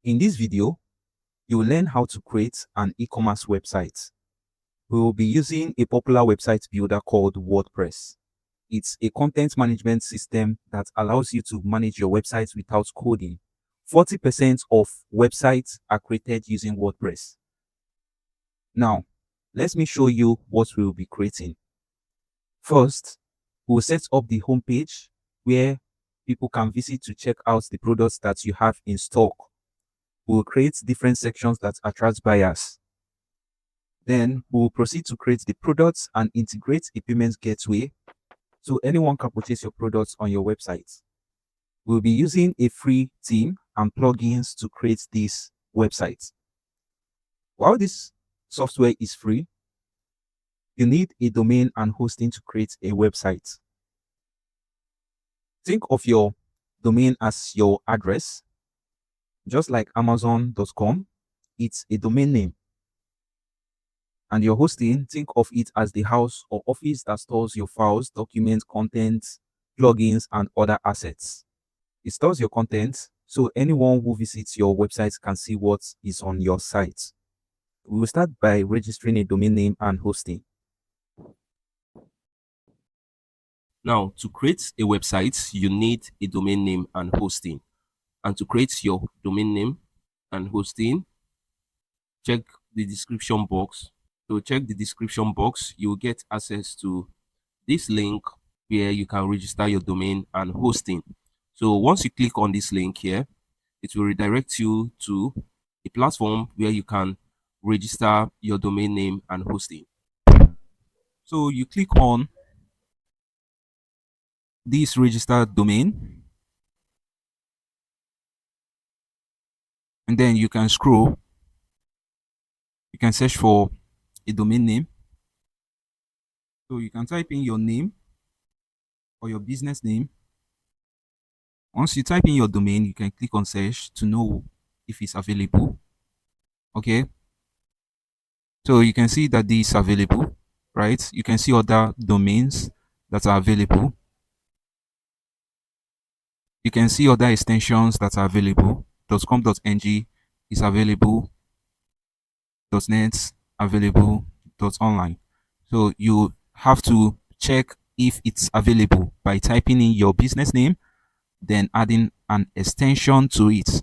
In this video, you will learn how to create an e-commerce website. We will be using a popular website builder called WordPress. It's a content management system that allows you to manage your website without coding. 40% of websites are created using WordPress. Now, let me show you what we will be creating. First, we'll set up the homepage where people can visit to check out the products that you have in stock. We'll create different sections that attract buyers. Then we'll proceed to create the products and integrate a payment gateway so anyone can purchase your products on your website. We'll be using a free theme and plugins to create this website. While this software is free, you need a domain and hosting to create a website. Think of your domain as your address. Just like Amazon.com, it's a domain name. And your hosting, think of it as the house or office that stores your files, documents, content, plugins, and other assets. It stores your content, so anyone who visits your website can see what is on your site. We will start by registering a domain name and hosting. Now, to create a website, you need a domain name and hosting. And to create your domain name and hosting, check the description box. So check the description box, you will get access to this link where you can register your domain and hosting. So once you click on this link here, it will redirect you to a platform where you can register your domain name and hosting. So you click on this registered domain, and then you can scroll. You can search for a domain name. So you can type in your name or your business name. Once you type in your domain, you can click on search to know if it's available. Okay. So you can see that this is available, right? You can see other domains that are available. You can see other extensions that are available. .com.ng is available. .net available. .online. So you have to check if it's available by typing in your business name, then adding an extension to it,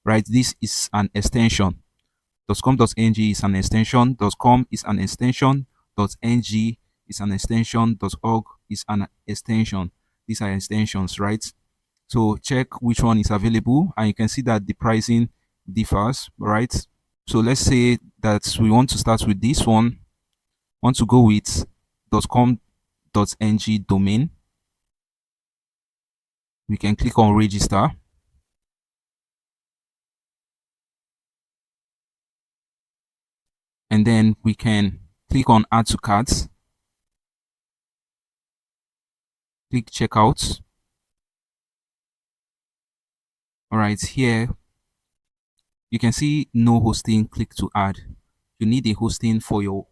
right? This is an extension. .com.ng is an extension. .com is an extension. .ng is an extension. .org is an extension. These are extensions, right? So check which one is available, and you can see that the pricing differs, right? So let's say that we want to start with this one. Want to go with .com.ng domain. We can click on register. And then we can click on add to carts. Click checkout. All right, here you can see no hosting, click to add. You need a hosting for your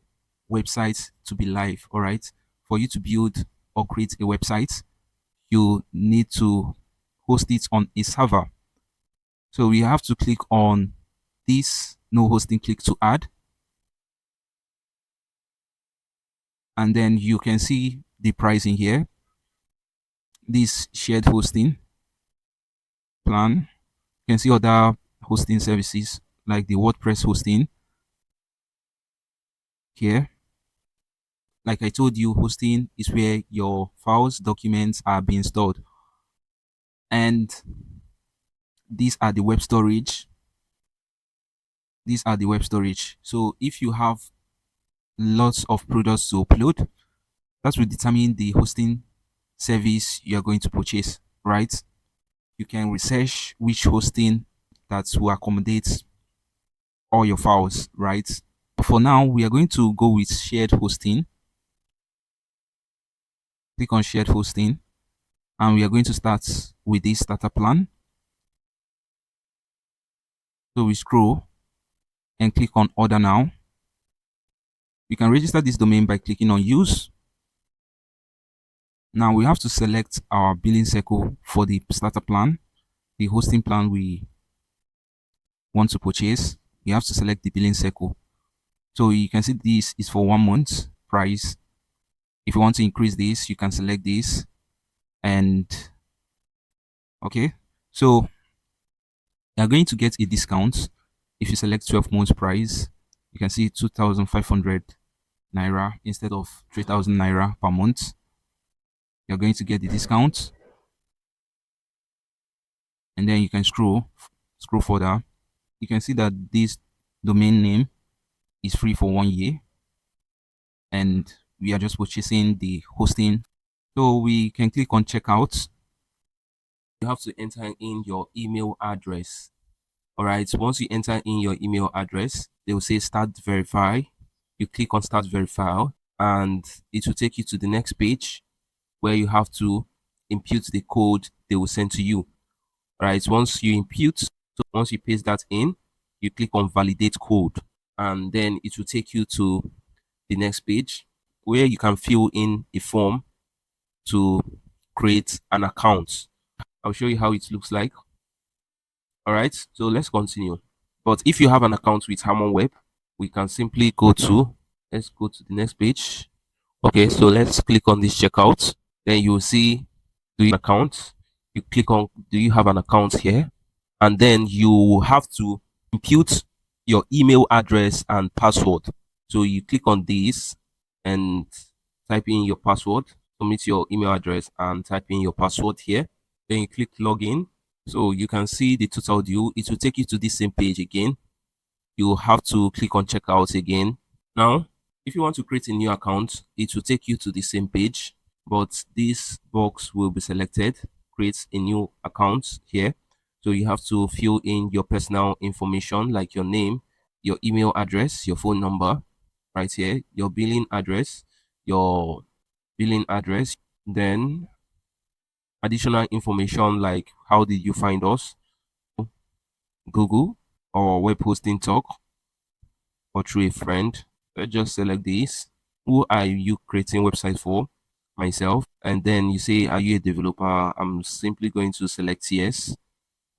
website to be live. All right, for you to build or create a website, you need to host it on a server. So we have to click on this no hosting, click to add. And then you can see the pricing here. This shared hosting plan. You can see other hosting services like the WordPress hosting here. Like I told you, hosting is where your files, documents are being stored. And these are the web storage. These are the web storage. So if you have lots of products to upload, that will determine the hosting service you're going to purchase, right? You can research which hosting that will accommodate all your files, right? For now, we are going to go with shared hosting. Click on shared hosting, and we are going to start with this starter plan. So we scroll and click on order now. We can register this domain by clicking on use. Now we have to select our billing cycle for the starter plan, the hosting plan we want to purchase, you have to select the billing cycle. So you can see this is for 1 month price. If you want to increase this, you can select this. And okay, so you're going to get a discount if you select 12 months price. You can see 2,500 naira instead of 3,000 naira per month. You're going to get the discount, and then you can scroll further. You can see that this domain name is free for 1 year, and we are just purchasing the hosting. So we can click on checkout. You have to enter in your email address. All right, once you enter in your email address, they will say start verify. You click on start verify, and it will take you to the next page where you have to impute the code they will send to you. All right, once you impute, so once you paste that in, you click on validate code, and then it will take you to the next page where you can fill in a form to create an account. I'll show you how it looks like. All right, so let's continue. But if you have an account with Harmon Web, we can simply let's go to the next page. Okay, so let's click on this checkout. Then you will see, do you have an account? You click on, do you have an account here? And then you have to impute your email address and password. So you click on this and type in your password, submit your email address and type in your password here. Then you click login. So you can see the total due. It will take you to this same page again. You have to click on checkout again. Now, if you want to create a new account, it will take you to the same page, but this box will be selected, create a new account here. So you have to fill in your personal information like your name, your email address, your phone number right here, your billing address, then additional information like how did you find us, Google or web hosting talk or through a friend. Let's just select this. Who are you creating website for? Myself. And then you say, are you a developer? I'm simply going to select yes.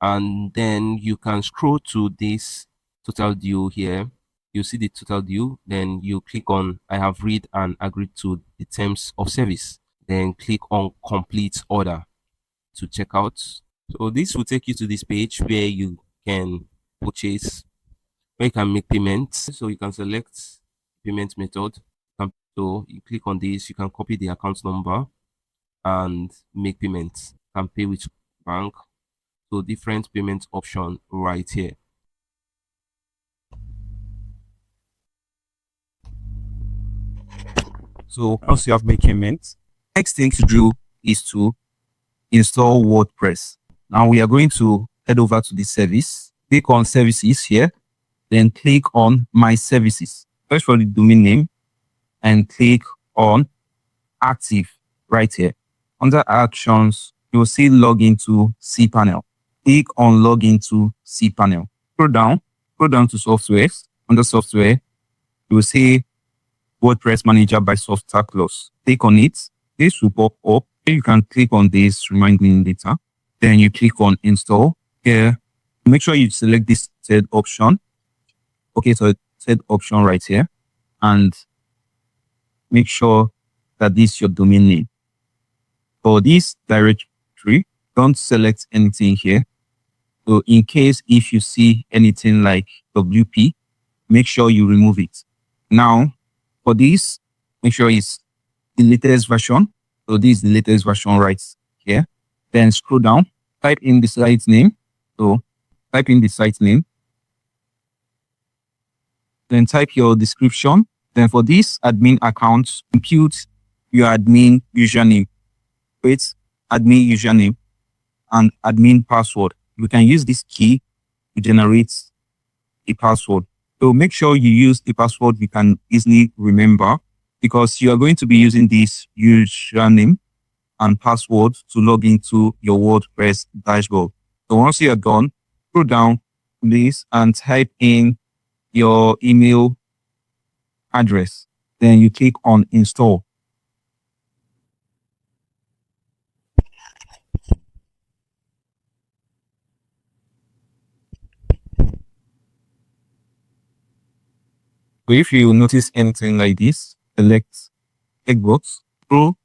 And then you can scroll to this total due here. You see the total due. Then you click on I have read and agreed to the terms of service. Then click on complete order to check out. So this will take you to this page where you can purchase, where you can make payments. So you can select payment method. So you click on this, you can copy the account number and make payments. You can pay with bank. So different payment option right here. So once you have made payment, next thing to do is to install WordPress. Now we are going to head over to the service. Click on services here, then click on my services. Search for the domain name and click on active right here. Under actions, you will see log into cPanel. Click on log into cPanel. Scroll down to software. Under software, you will see WordPress Manager by Softstack Plus. Click on it. This will pop up. You can click on this, remind me later. Then you click on install. Here, make sure you select this third option. Okay, so third option right here. And make sure that this is your domain name. For this directory, don't select anything here. So in case if you see anything like WP, make sure you remove it. Now, for this, make sure it's the latest version. So this is the latest version right here. Then scroll down, type in the site name. So type in the site name. Then type your description. Then for this admin account, impute your admin username. Create admin username and admin password. You can use this key to generate a password. So make sure you use a password you can easily remember, because you are going to be using this username and password to log into your WordPress dashboard. So once you are done, scroll down this and type in your email address. Then you click on install. So if you notice anything like this, select checkbox, through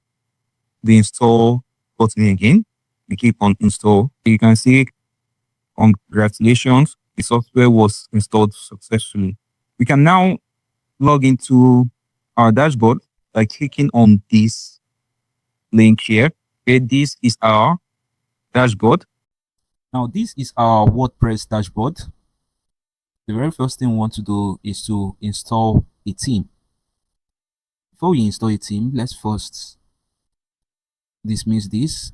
the install button again, you click on install. You can see, congratulations, the software was installed successfully. We can now log into our dashboard by clicking on this link here. Okay, this is our dashboard. Now, this is our WordPress dashboard. The very first thing we want to do is to install a theme. Before we install a theme, let's first dismiss this.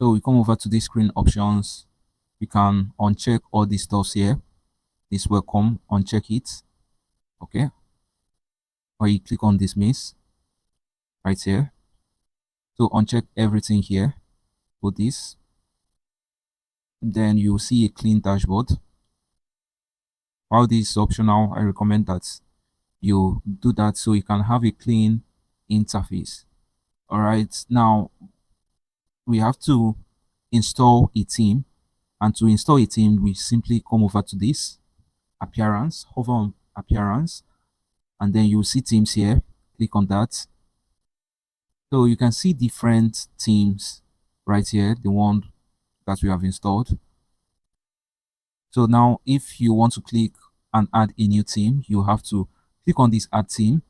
So we come over to the screen options. We can uncheck all these stuff here. This welcome, uncheck it. Okay. Or you click on dismiss right here. So uncheck everything here. For this. Then you'll see a clean dashboard. While this is optional, I recommend that you do that so you can have a clean interface. All right. Now we have to install a theme, and to install a theme, we simply come over to this appearance, hover on appearance, and then you'll see themes here. Click on that. So you can see different themes right here, the one that we have installed. So now if you want to click and add a new theme, you have to click on this add theme,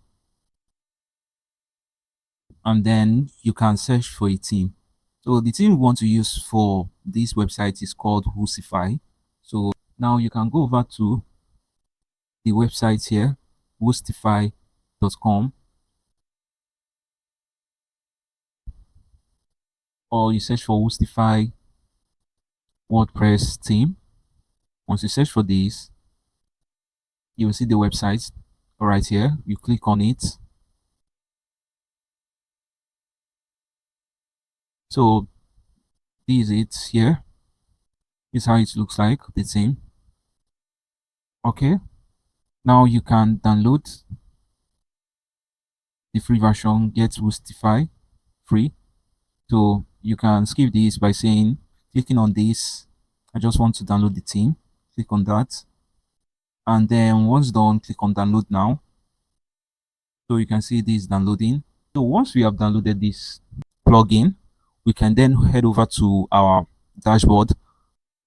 and then you can search for a theme. So the theme we want to use for this website is called Woosify. So now you can go over to the website here, woosify.com, or you search for Woosify WordPress theme. Once you search for this, you will see the website right here. You click on it. So this is it here. This is how it looks like, the theme. Okay. Now you can download the free version, get Woosify free. So you can skip this by saying, clicking on this, I just want to download the theme. Click on that. And then once done, click on download now. So you can see this downloading. So once we have downloaded this plugin, we can then head over to our dashboard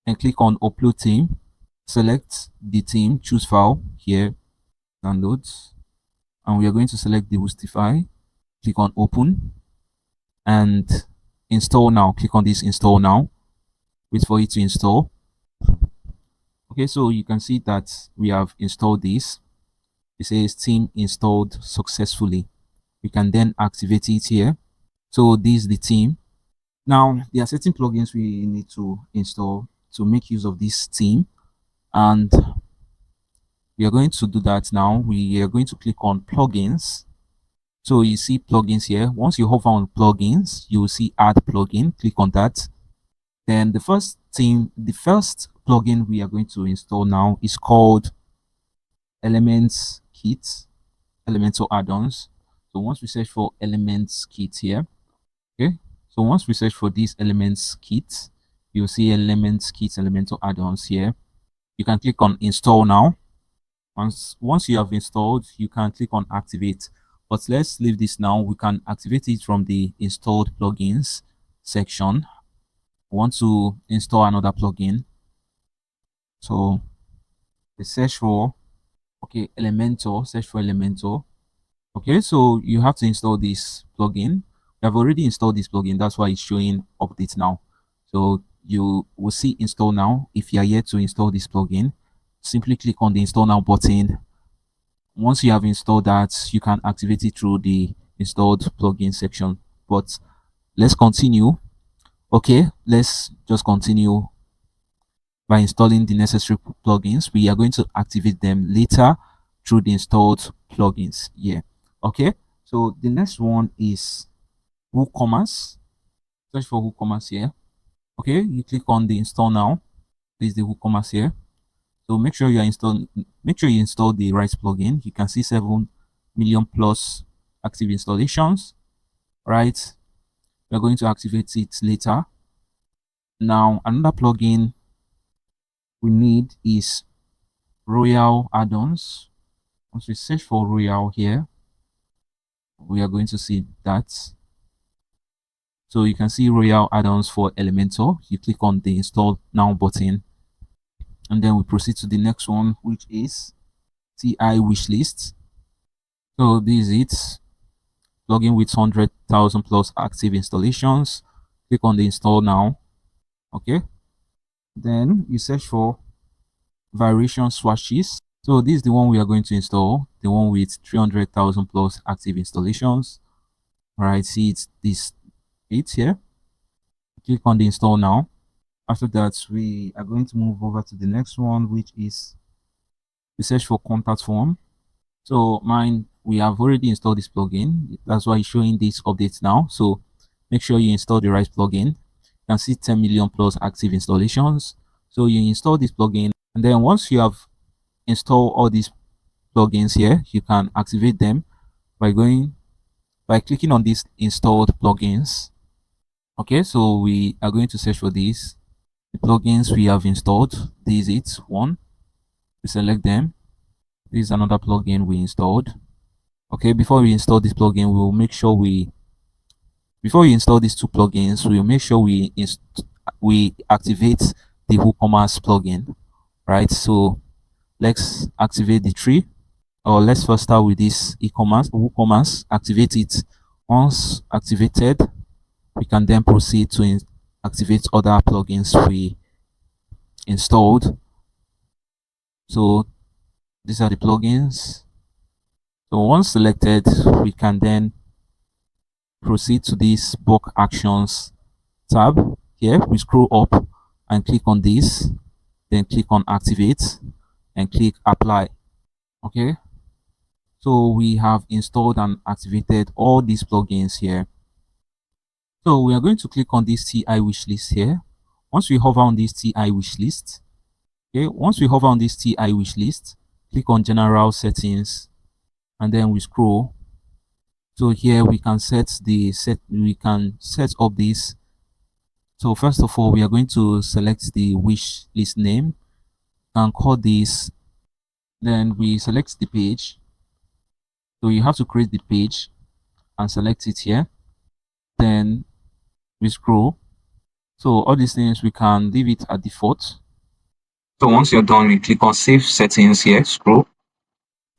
and click on upload theme. Select the theme, choose file here, downloads, and we are going to select the Woosify. Click on open and install now. Click on this install now. Wait for it to install. Okay, so you can see that we have installed this. It says theme installed successfully. We can then activate it here. So this is the theme. Now there are certain plugins we need to install to make use of this theme, and we are going to do that now. We are going to click on plugins. So you see plugins here. Once you hover on plugins, you will see add plugin. Click on that. Then the first plugin we are going to install now is called Elements Kit, Elementor add-ons. So once we search for Elements Kit here, okay. So once we search for this Elements Kit, you'll see Elements Kit, Elementor add-ons here. You can click on install now. Once you have installed, you can click on activate. But let's leave this now. We can activate it from the installed plugins section. We want to install another plugin. So the search for, okay, Elementor, search for Elementor. Okay, so you have to install this plugin. We have already installed this plugin. That's why it's showing update now. So you will see install now. If you are yet to install this plugin, simply click on the install now button. Once you have installed that, you can activate it through the installed plugin section. But let's continue. Okay, let's just continue by installing the necessary plugins. We are going to activate them later through the installed plugins here. Okay, so the next one is WooCommerce. Search for WooCommerce here. Okay, you click on the install now. This is the WooCommerce here. So make sure you install the right plugin. You can see 7 million plus active installations. Right, we're going to activate it later. Now another plugin we need is Royal add-ons. Once we search for Royal here, we are going to see that. So you can see Royal add-ons for Elementor. You click on the install now button, and then we proceed to the next one, which is TI wishlist. So this is it. Plugin with 100,000 plus active installations. Click on the install now. Okay. Then you search for variation swatches. So this is the one we are going to install, the one with 300,000 plus active installations. All right, see it's here. Click on the install now. After that, we are going to move over to the next one, which is we search for contact form. So mine, we have already installed this plugin. That's why it's showing these updates now. So make sure you install the right plugin. You can see 10 million plus active installations. So you install this plugin, and then once you have installed all these plugins here, you can activate them by clicking on these installed plugins. Okay, so we are going to search for these the plugins we have installed. This is it. One, we select them. This is another plugin we installed. Okay, before we install this plugin, we will make sure before we install these two plugins, we will make sure we activate the WooCommerce plugin, right? So let's activate the tree, or let's first start with this WooCommerce, activate it. Once activated, we can then proceed to activate other plugins we installed. So these are the plugins. So once selected, we can then proceed to this bulk actions tab. Here we scroll up and click on this, then click on activate and click apply. Okay, so we have installed and activated all these plugins here. So we are going to click on this TI wishlist here. Once we hover on this TI wishlist, okay, once we hover on this TI wishlist, click on general settings, and then we scroll. So here we can we can set up this. So first of all, we are going to select the wish list name and call this. Then we select the page. So you have to create the page and select it here. Then we scroll. So all these things we can leave it at default. So once you're done, we click on save settings here, scroll.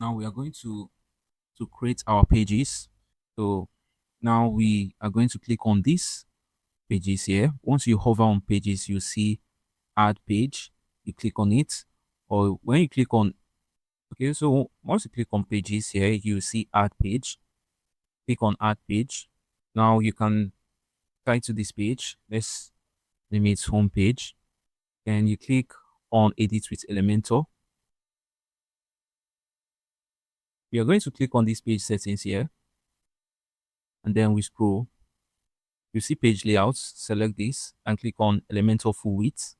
Now we are going to create our pages. So now we are going to click on these pages here. Once you hover on pages, you see add page. You click on it, or when you click on, okay, so once you click on pages here, you see add page. Click on add page. Now you can title this page. Let's name it home page. And you click on edit with Elementor. We are going to click on this page settings here, and then we scroll. You see page layouts, select this and click on Elementor full width.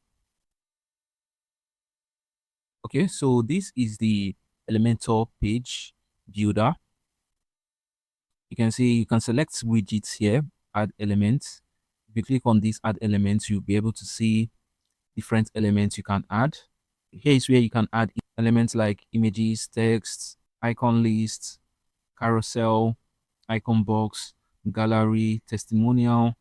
Okay, so this is the Elementor page builder. You can see you can select widgets here, add elements. If you click on this add elements, you'll be able to see different elements you can add. Here is where you can add elements like images, text, icon lists, carousel, icon box, gallery, testimonial,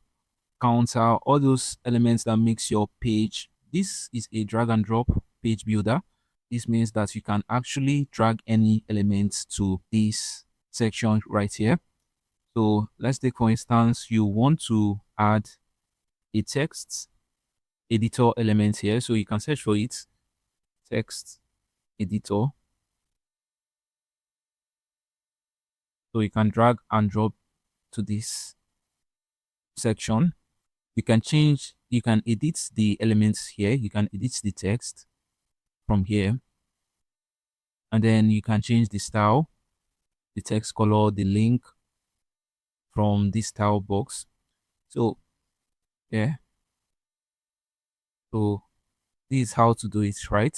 counter, all those elements that makes your page. This is a drag and drop page builder. This means that you can actually drag any elements to this section right here. So let's take, for instance, you want to add a text editor element here. So you can search for it, text editor. So you can drag and drop to this section. You can edit the elements here. You can edit the text from here. And then you can change the style, the text color, the link from this style box. So yeah. So this is how to do it, right?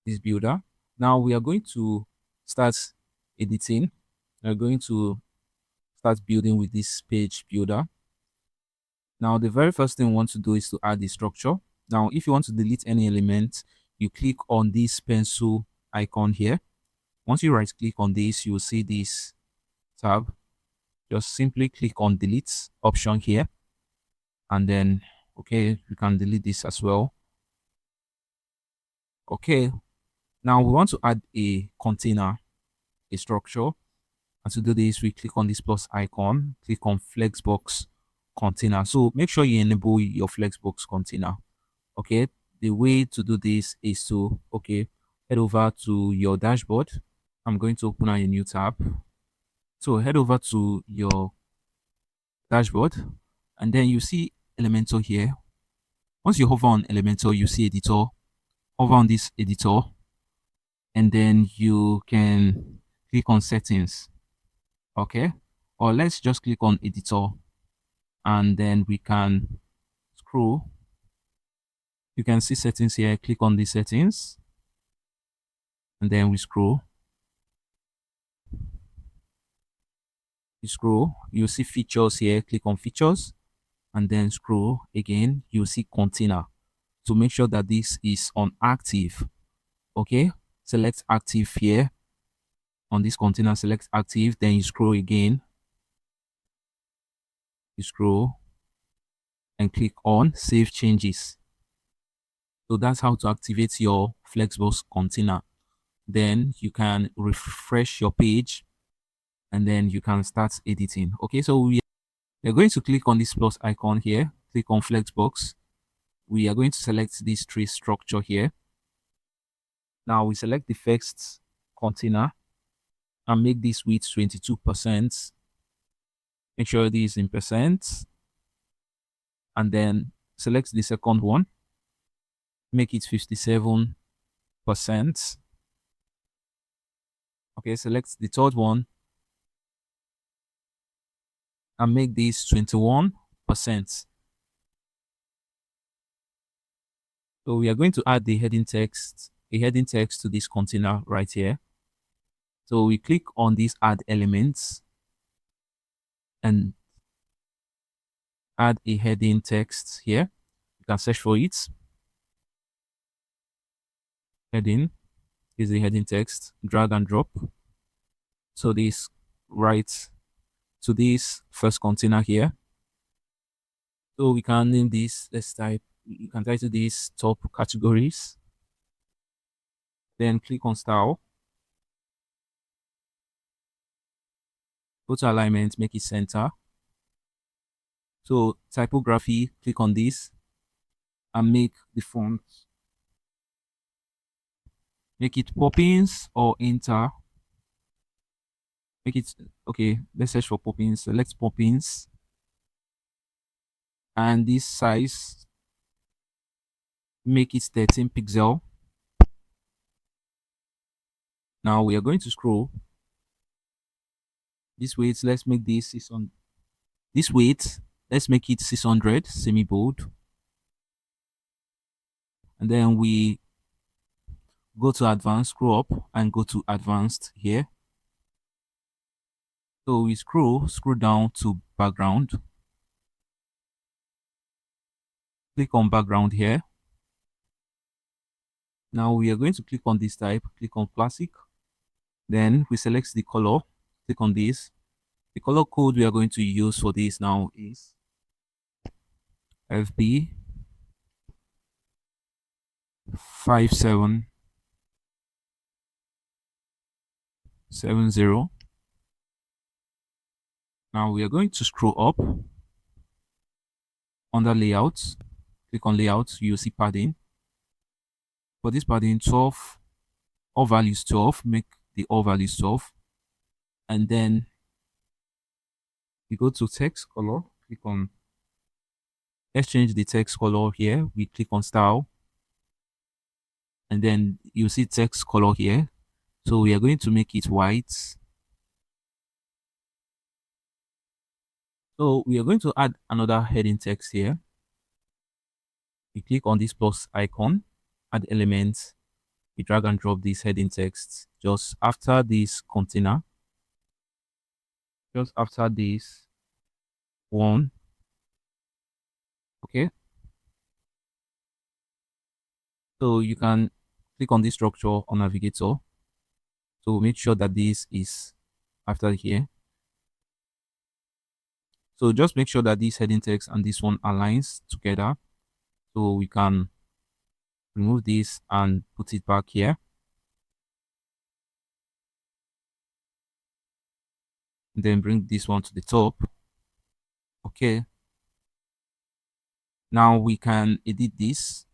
This builder. Now we are going to start editing. We're going to start building with this page builder. Now the very first thing we want to do is to add the structure. Now if you want to delete any element, you click on this pencil icon here. Once you right click on this, you will see this tab. Just simply click on delete option here, and then okay, you can delete this as well. Okay, now we want to add a container, a structure. And to do this, we click on this plus icon, click on Flexbox container. So make sure you enable your Flexbox container. Okay, the way to do this is to head over to your dashboard. I'm going to open a new tab. So head over to your dashboard, and then you see Elementor here. Once you hover on Elementor, you see editor. Hover on this editor, and then you can click on settings. Okay, or let's just click on editor, and then we can scroll. You can see settings here. Click on the settings, and then we scroll. You scroll, you see features here. Click on features, and then scroll again. You see container. So make sure that this is on active. Okay, select active here on this container. Select active, then you scroll again. You scroll and click on save changes. So that's how to activate your Flexbox container. Then you can refresh your page, and then you can start editing. Okay, so we're going to click on this plus icon here. Click on Flexbox. We are going to select this tree structure here. Now we select the first container and make this width 22%. Make sure this is in percent, and then select the second one. Make it 57%. Okay, select the third one and make this 21%. So we are going to add the heading text, a heading text to this container right here. So we click on these add elements and add a heading text here. You can search for it. Heading is the heading text. Drag and drop. So this right to this first container here. So we can name this, let's type, you can title this top categories. Then click on style. Go to alignment, make it center. So typography, click on this and make the font, make it Poppins or Enter. Make it, okay, let's search for Poppins, select Poppins. And this size, make it 13 pixel. Now we are going to scroll. This weight, let's make this 600. This weight, let's make it 600, semi-bold. And then we go to advanced, scroll up and go to advanced here. So we scroll down to background. Click on background here. Now we are going to click on this type, click on classic. Then we select the color, click on this. The color code we are going to use for this now is FB 5770. Now we are going to scroll up under layouts. Click on layouts, you see padding. For this padding, 12, all values 12, make the all values 12. And then we go to text color, click on, let's change the text color here. We click on style, and then you see text color here. So we are going to make it white. So we are going to add another heading text here. We click on this plus icon, add elements. We drag and drop this heading text just after this container. Just after this one. Okay. So you can click on this structure on Navigator. So make sure that this is after here. So just make sure that this heading text and this one aligns together. So we can remove this and put it back here. Then bring this one to the top. Okay. Now we can edit this.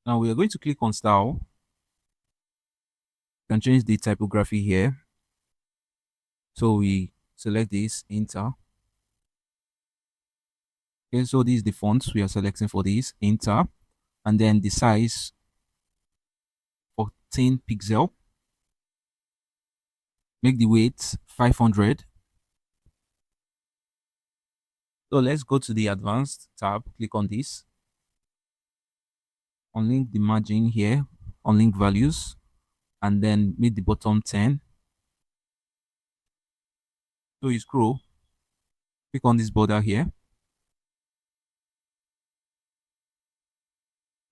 Now we are going to click on style. You can change the typography here. So we select this, enter. Okay, so this is the font we are selecting for this, enter. And then the size 14 pixel. Make the weight 500. So let's go to the advanced tab, click on this. Unlink the margin here, unlink values, and then make the bottom 10. So you scroll, click on this border here.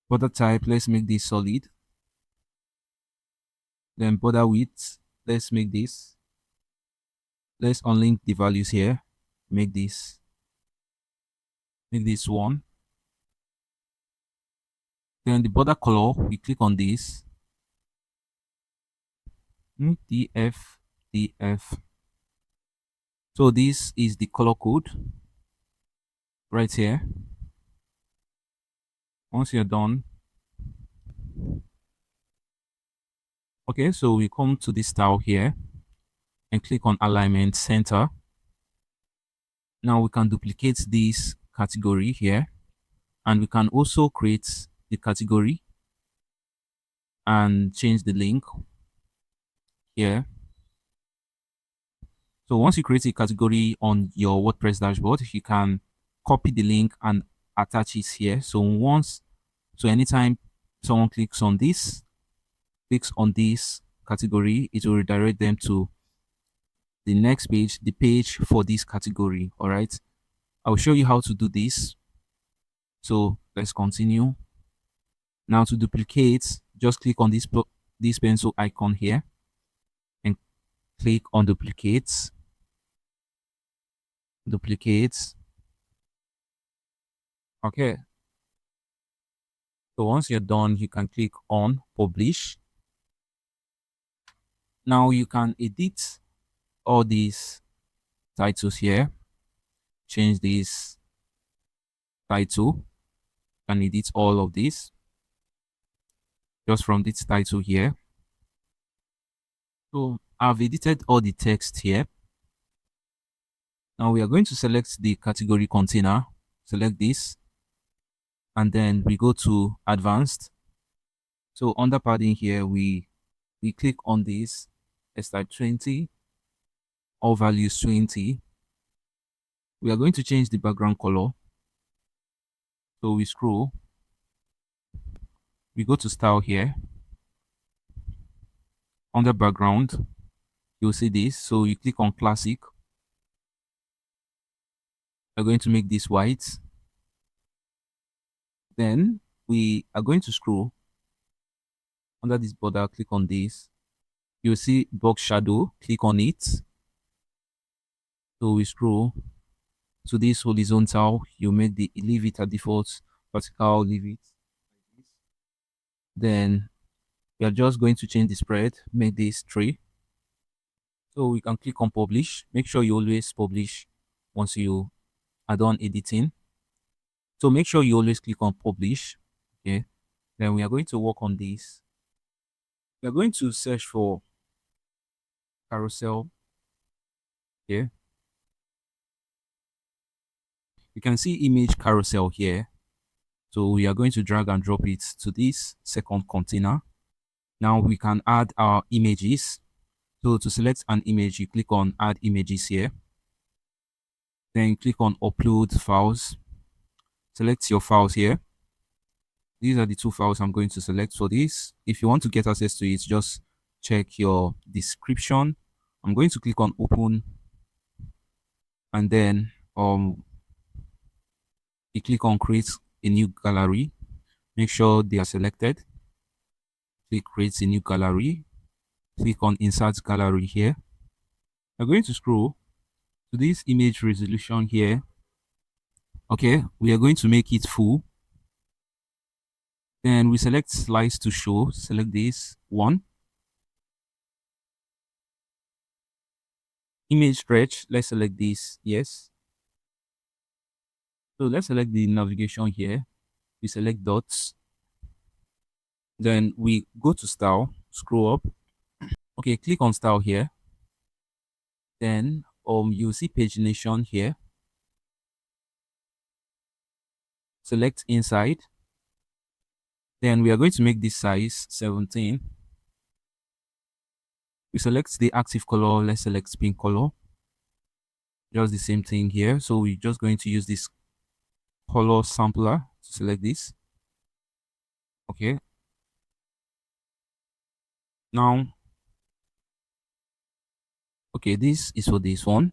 Border type, let's make this solid. Then border width, let's make this. Let's unlink the values here. Make this 1. Then the border color, we click on this. DF. So this is the color code right here. Once you're done, okay, so we come to this style here and click on alignment center. Now we can duplicate this category here, and we can also create the category and change the link here. So once you create a category on your WordPress dashboard, you can copy the link and attach it here. So anytime someone clicks on this category, it will redirect them to the next page, the page for this category. All right. I'll show you how to do this. So let's continue. Now to duplicate, just click on this pencil icon here and click on duplicate. Okay. So once you're done, you can click on publish. Now you can edit all these titles here. Change this title. You can edit all of this just from this title here. So I've edited all the text here. Now we are going to select the category container. Select this. And then we go to advanced. So under padding here, we click on this, start 20, all values 20. We are going to change the background color. So we scroll, we go to style here. Under background, you'll see this. So you click on classic. We're going to make this white. Then we are going to scroll under this border, click on this. You'll see box shadow, click on it. So we scroll to this horizontal, you make leave it at default, vertical, leave it. Then we are just going to change the spread, make this 3. So we can click on publish. Make sure you always publish once you are done editing. So make sure you always click on publish. Okay. Then we are going to work on this. We are going to search for carousel here. You can see image carousel here. So we are going to drag and drop it to this second container. Now we can add our images. So to select an image, you click on add images here. Then click on upload files. Select your files here. These are the 2 files I'm going to select for this. If you want to get access to it, just check your description. I'm going to click on open, and then you click on create a new gallery. Make sure they are selected. Click create a new gallery. Click on insert gallery here. We're going to scroll to this image resolution here. Okay, we are going to make it full. Then we select slice to show. Select this one. Image stretch. Let's select this. Yes. So let's select the navigation here. We select dots. Then we go to style. Scroll up. Okay, click on style here. Then you'll see pagination here. Select inside. Then we are going to make this size 17. We select the active color. Let's select pink color. Just the same thing here. So we're just going to use this color sampler to select this. Okay. Now, okay, this is for this one.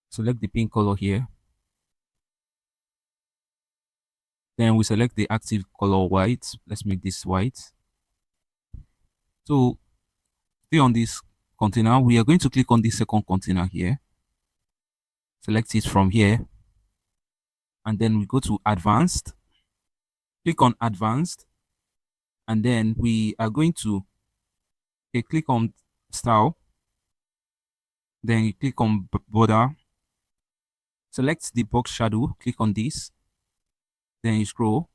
Select the pink color here. Then we select the active color white. Let's make this white. So stay on this container. We are going to click on the second container here. Select it from here. And then we go to advanced. Click on advanced. And then we are going to click on style. Then you click on border. Select the box shadow. Click on this. Then you scroll.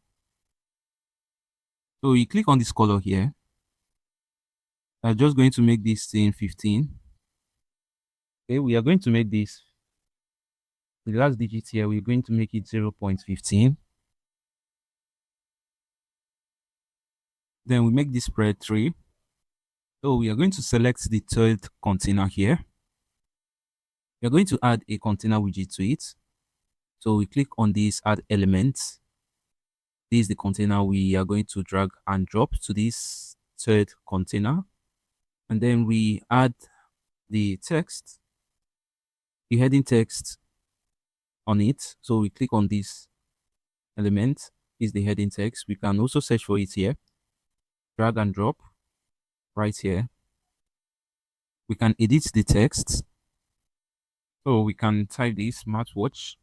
So you click on this color here. I'm just going to make this thing 15. Okay, we are going to make this the last digit here. We're going to make it 0.15. Then we make this spread 3. So we are going to select the third container here. We are going to add a container widget to it. So we click on this add elements. This is the container we are going to drag and drop to this third container. And then we add the text, the heading text on it. So we click on this element, is the heading text. We can also search for it here. Drag and drop right here. We can edit the text. So we can type this smartwatch.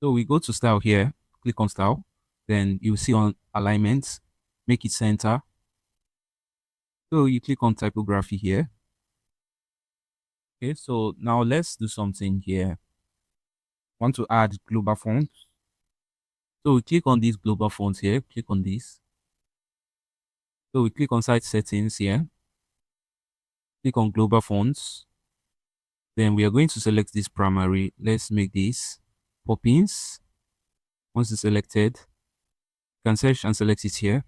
So we go to style here, click on style. Then you see on alignment, make it center. So you click on typography here. Okay, so now let's do something here. Want to add global font. So we click on this global font here, click on this. So we click on site settings here. Click on global fonts. Then we are going to select this primary. Let's make this Poppins. Once it's selected, you can search and select it here.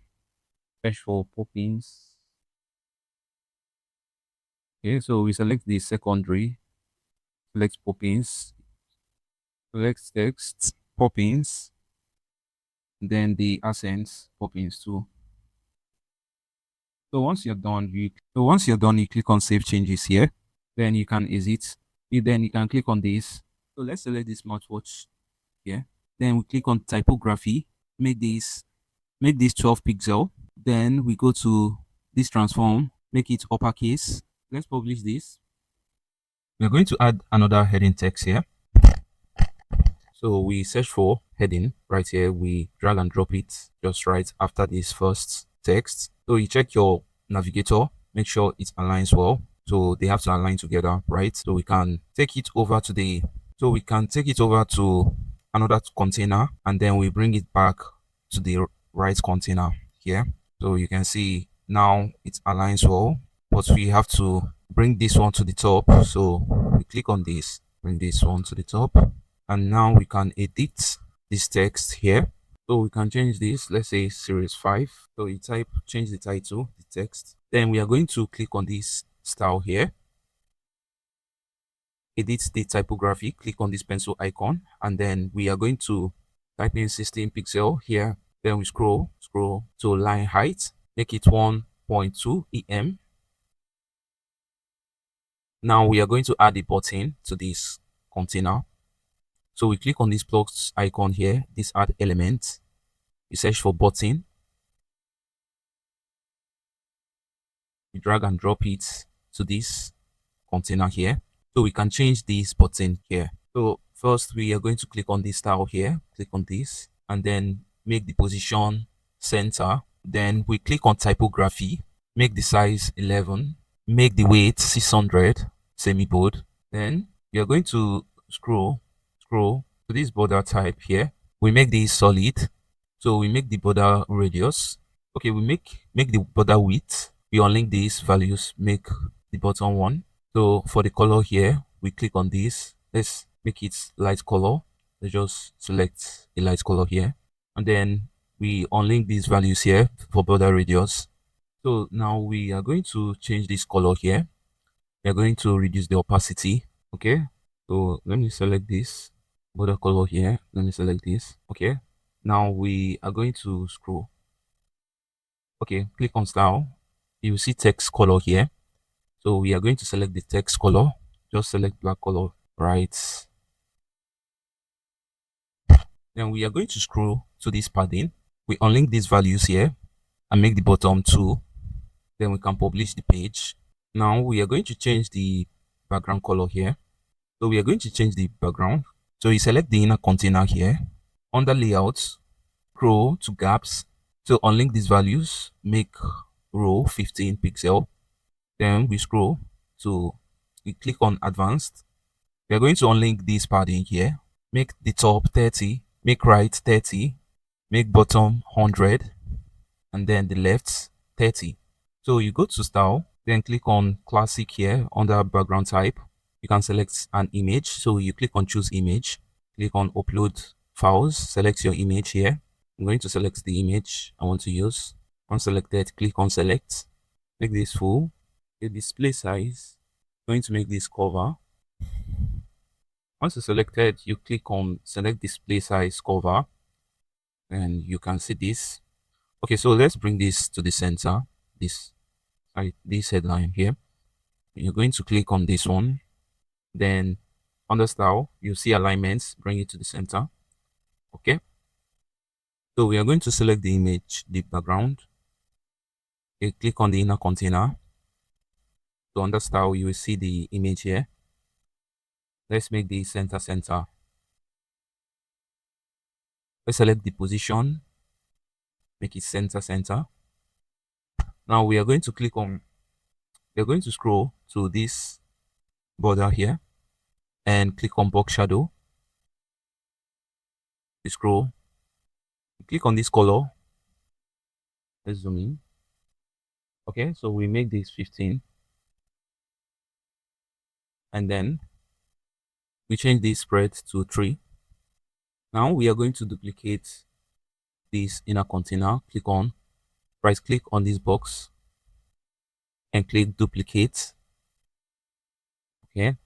Search for Poppins. Okay, so we select the secondary. Select Poppins. Select text Poppins. Then the accents Poppins too. So once you're done, you click on save changes here. Then you can exit. Then you can click on this. So let's select this smartwatch here. Then we click on typography. Make this 12 pixel. Then we go to this transform. Make it uppercase. Let's publish this. We're going to add another heading text here. So we search for heading right here. We drag and drop it just right after this first text. So you check your navigator, make sure it aligns well. So they have to align together, right? So we can take it over to another container, and then we bring it back to the right container here. So you can see now it aligns well, but we have to bring this one to the top. So we click on this, bring this one to the top, and now we can edit this text here. So we can change this, let's say series 5. So you change the title, the text. Then we are going to click on this style here. Edit the typography, click on this pencil icon, and then we are going to type in 16 pixel here. Then we scroll to line height, make it 1.2 em. Now we are going to add a button to this container. So we click on this plus icon here, this add element. You search for button. we drag and drop it to this container here. So we can change this button here. So first we are going to click on this style here, click on this, and then make the position center. Then we click on typography, make the size 11, make the weight 600, semi-bold. Then we are going to scroll to this border type here. We make this solid. So we make the border radius. Okay, we make the border width. We unlink these values, make the bottom one. So for the color here, we click on this. Let's make it light color. Let's just select a light color here. And then we unlink these values here for border radius. So now we are going to change this color here. We are going to reduce the opacity. Okay. So let me select this border color here. Let me select this. Okay. Now we are going to scroll. Okay. Click on style. You will see text color here. So we are going to select the text color. Just select black color, right? Then we are going to scroll to this padding. We unlink these values here and make the bottom 2. Then we can publish the page. Now we are going to change the background color here. So we are going to change the background. So you select the inner container here. Under layout, scroll to gaps. So unlink these values, make row 15 pixel. Then we scroll to we click on advanced. We are going to unlink this padding here. Make the top 30, make right 30, make bottom 100, and then the left 30. So you go to style, then click on classic here under background type. You can select an image. So you click on choose image, click on upload files, select your image here. I'm going to select the image I want to use. Once selected, click on select, make this full. The display size, going to make this cover. Once it's selected, you click on select display size cover, and you can see this. Okay, so let's bring this to the center. This headline here. You're going to click on this one. Then under style, you see alignments, bring it to the center. Okay. So we are going to select the image, the background. You click on the inner container. So under style, you will see the image here. Let's make the center. Let's select the position, make it center. Now we are going to we are going to scroll to this border here and click on box shadow. You scroll, you click on this color. Let's zoom in. Okay, so we make this 15, and then we change this spread to 3. Now we are going to duplicate this inner container. Right click on this box and click duplicate. Okay,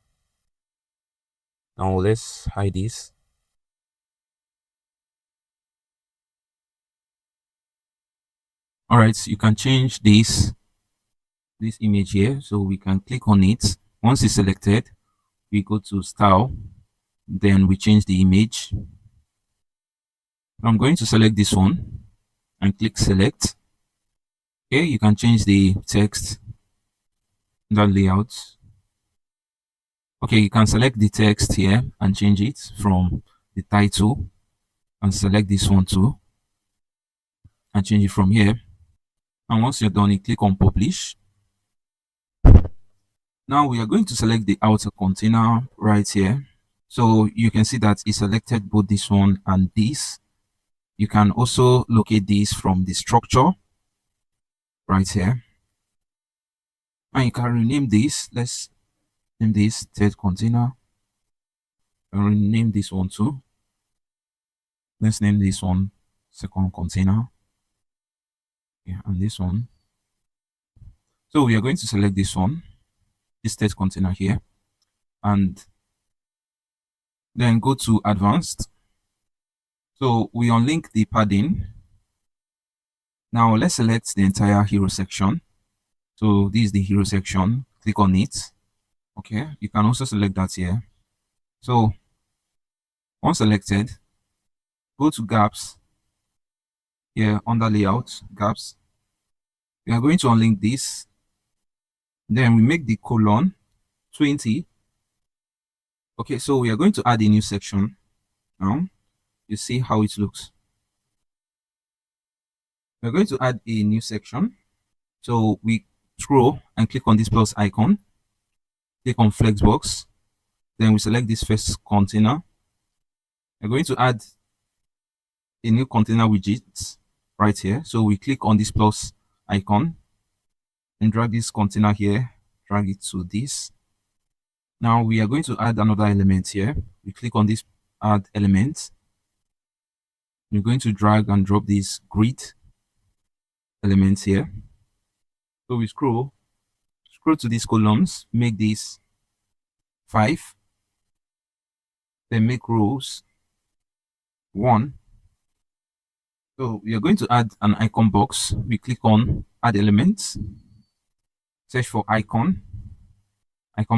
now let's hide this. All right, so you can change this image here. So we can click on it. Once it's selected, we go to style, then we change the image. I'm going to select this one and click select. Okay, you can change the text, the layout. Okay, you can select the text here and change it from the title, and select this one too and change it from here. And once you're done, you click on publish. Now we are going to select the outer container right here. So you can see that it selected both this one and this. You can also locate this from the structure right here. And you can rename this. Let's name this third container. And rename this one too. Let's name this one second container. Yeah, and this one. So we are going to select this one, this third container here, and then go to advanced. So we unlink the padding. Now let's select the entire hero section. So this is the hero section. Click on it. Okay, you can also select that here. So once selected, go to gaps here under layout, gaps. We are going to unlink this Then we make the colon 20. Okay, so we are going to add a new section now. You see how it looks. We're going to add a new section. So we scroll and click on this plus icon, click on Flexbox. Then we select this first container. We're going to add a new container widget right here. So we click on this plus icon and drag this container here, drag it to this. Now we are going to add another element here. We click on this add element. We're going to drag and drop this grid elements here. So we scroll to these columns, make this 5, then make rows 1. So we are going to add an icon box. We click on add elements, search for icon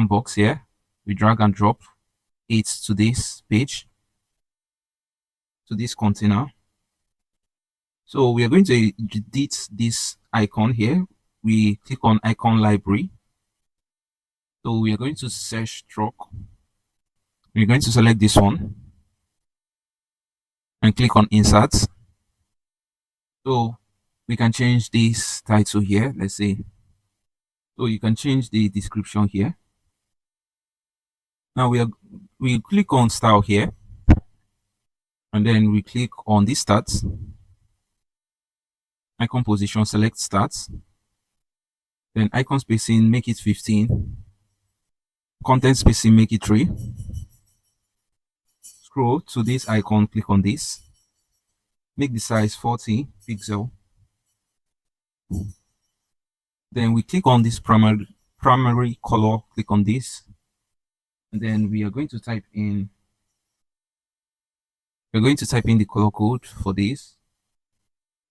box here. We drag and drop it to this page, to this container. So we are going to edit this icon here. We click on icon library. So we are going to search truck. We're going to select this one and click on insert. So we can change this title here. Let's say, so you can change the description here. Now we click on style here, and then we click on this start icon position, select start, then icon spacing, make it 15, content spacing, make it 3. Scroll to this icon, click on this, make the size 40 pixel. Then we click on this primary color, click on this, and then we are going to type in the color code for this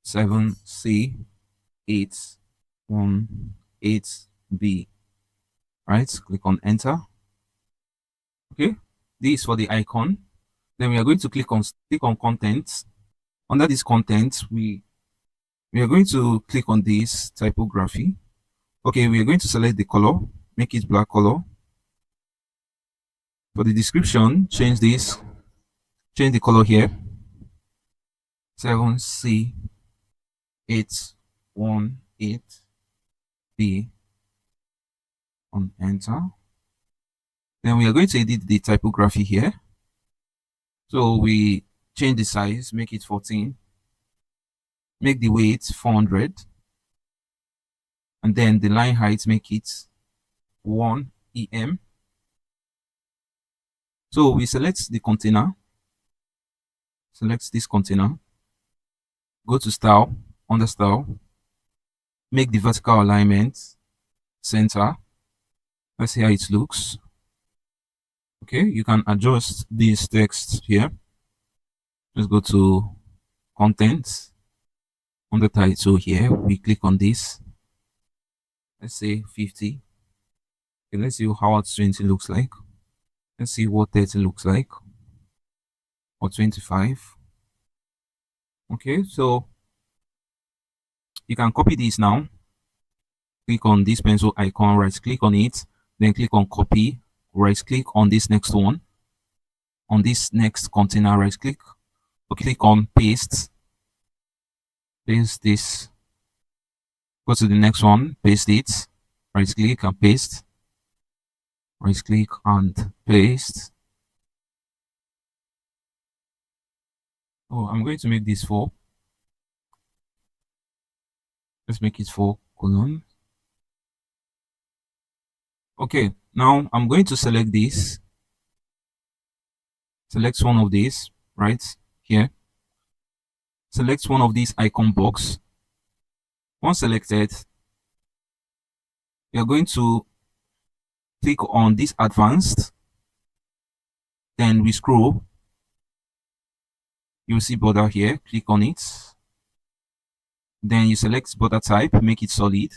7C818B. Right, click on enter. Okay, this is for the icon. Then we are going to click on content. Under this content, we are going to click on this typography. Okay, we are going to select the color, make it black color. For the description, change the color here, 7C818B, on enter. Then we are going to edit the typography here. So we change the size, make it 14, make the weight 400, and then the line height, make it 1 em. So we select the container, select this container, go to style, under style, make the vertical alignment center. Let's see how it looks. Okay, you can adjust this text here. Let's go to content. On the title here, we click on this. Let's say 50. Okay, let's see how 20 looks like. Let's see what 30 looks like, or 25. Okay, so you can copy this now. Click on this pencil icon, right click on it, then click on copy, right click on this next one, on this next container, right click, click on paste this, go to the next one, paste it, right click and paste, right click and paste. Oh, I'm going to make this 4. Let's make it 4 colon. Okay, now I'm going to select this, select one of these right here, select one of these icon box. Once selected, we are going to click on this advanced, then we scroll, you'll see border here, click on it, then you select border type, make it solid.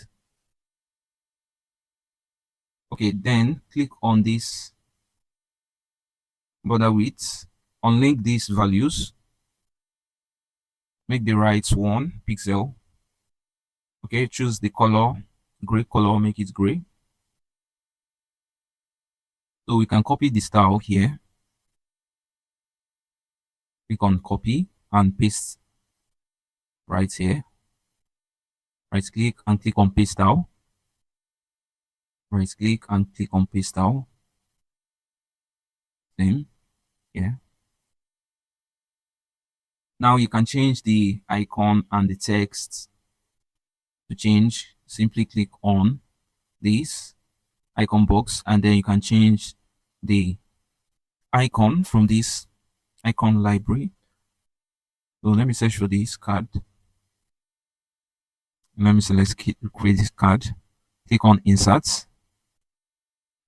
Okay, then click on this border width, unlink these values, make the right 1 pixel. Okay, choose the color, gray color, make it gray. So we can copy the style here. Click on copy and paste right here. Right click and click on paste style. Right click and click on paste style. Same here. Now you can change the icon and the text. To change, simply click on this icon box and then you can change the icon from this icon library. So let me search for this card. Let me select create this card. Click on insert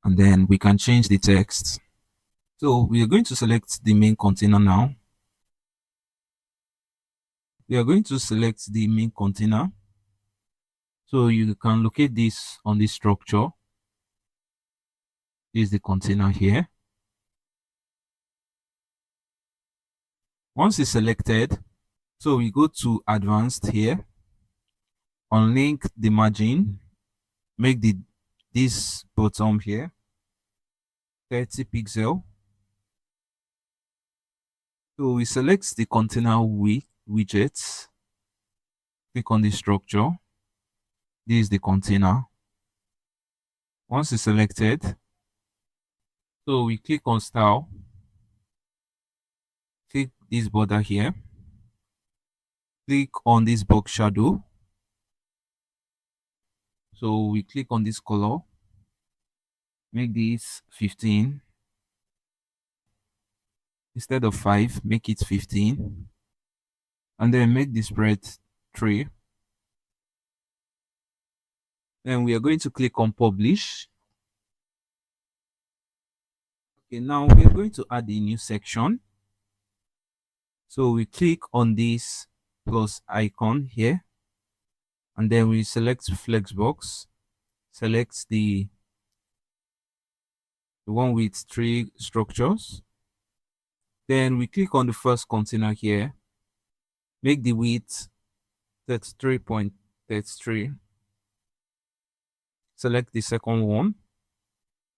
and then we can change the text. So we are going to select the main container now. We are going to select the main container. So you can locate this on this structure. This is the container here. Once it's selected, so we go to advanced here, unlink the margin, make this bottom here 30 pixel. So we select the container widgets, click on the structure. This is the container. Once it's selected, so we click on style, click this border here, click on this box shadow. So we click on this color, make this 15 instead of 5, make it 15, and then make the spread 3. Then we are going to click on publish. Okay, now we are going to add a new section. So we click on this plus icon here, and then we select flexbox, select the one with 3 structures. Then we click on the first container here, make the width 33.33. Select the second one,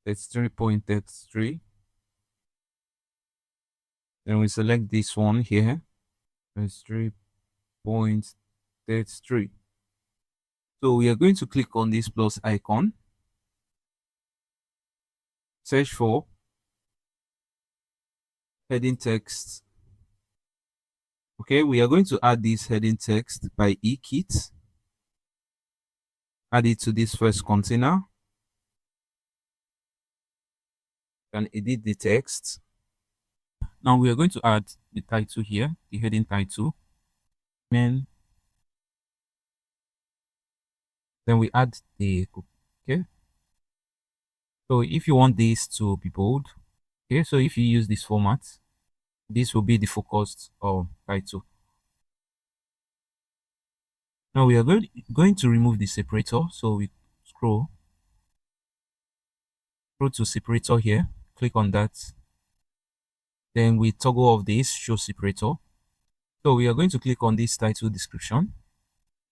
33.33. Then we select this one here, 33.33. So we are going to click on this plus icon, search for heading text. Okay, we are going to add this heading text by ekit. Add it to this first container. And edit the text. Now we are going to add the title here, the heading title. Then we add the okay. So if you want this to be bold, okay, so if you use this format, this will be the focused title. Now we are going to remove the separator. So we scroll to separator here, click on that. Then we toggle off this show separator. So we are going to click on this title description.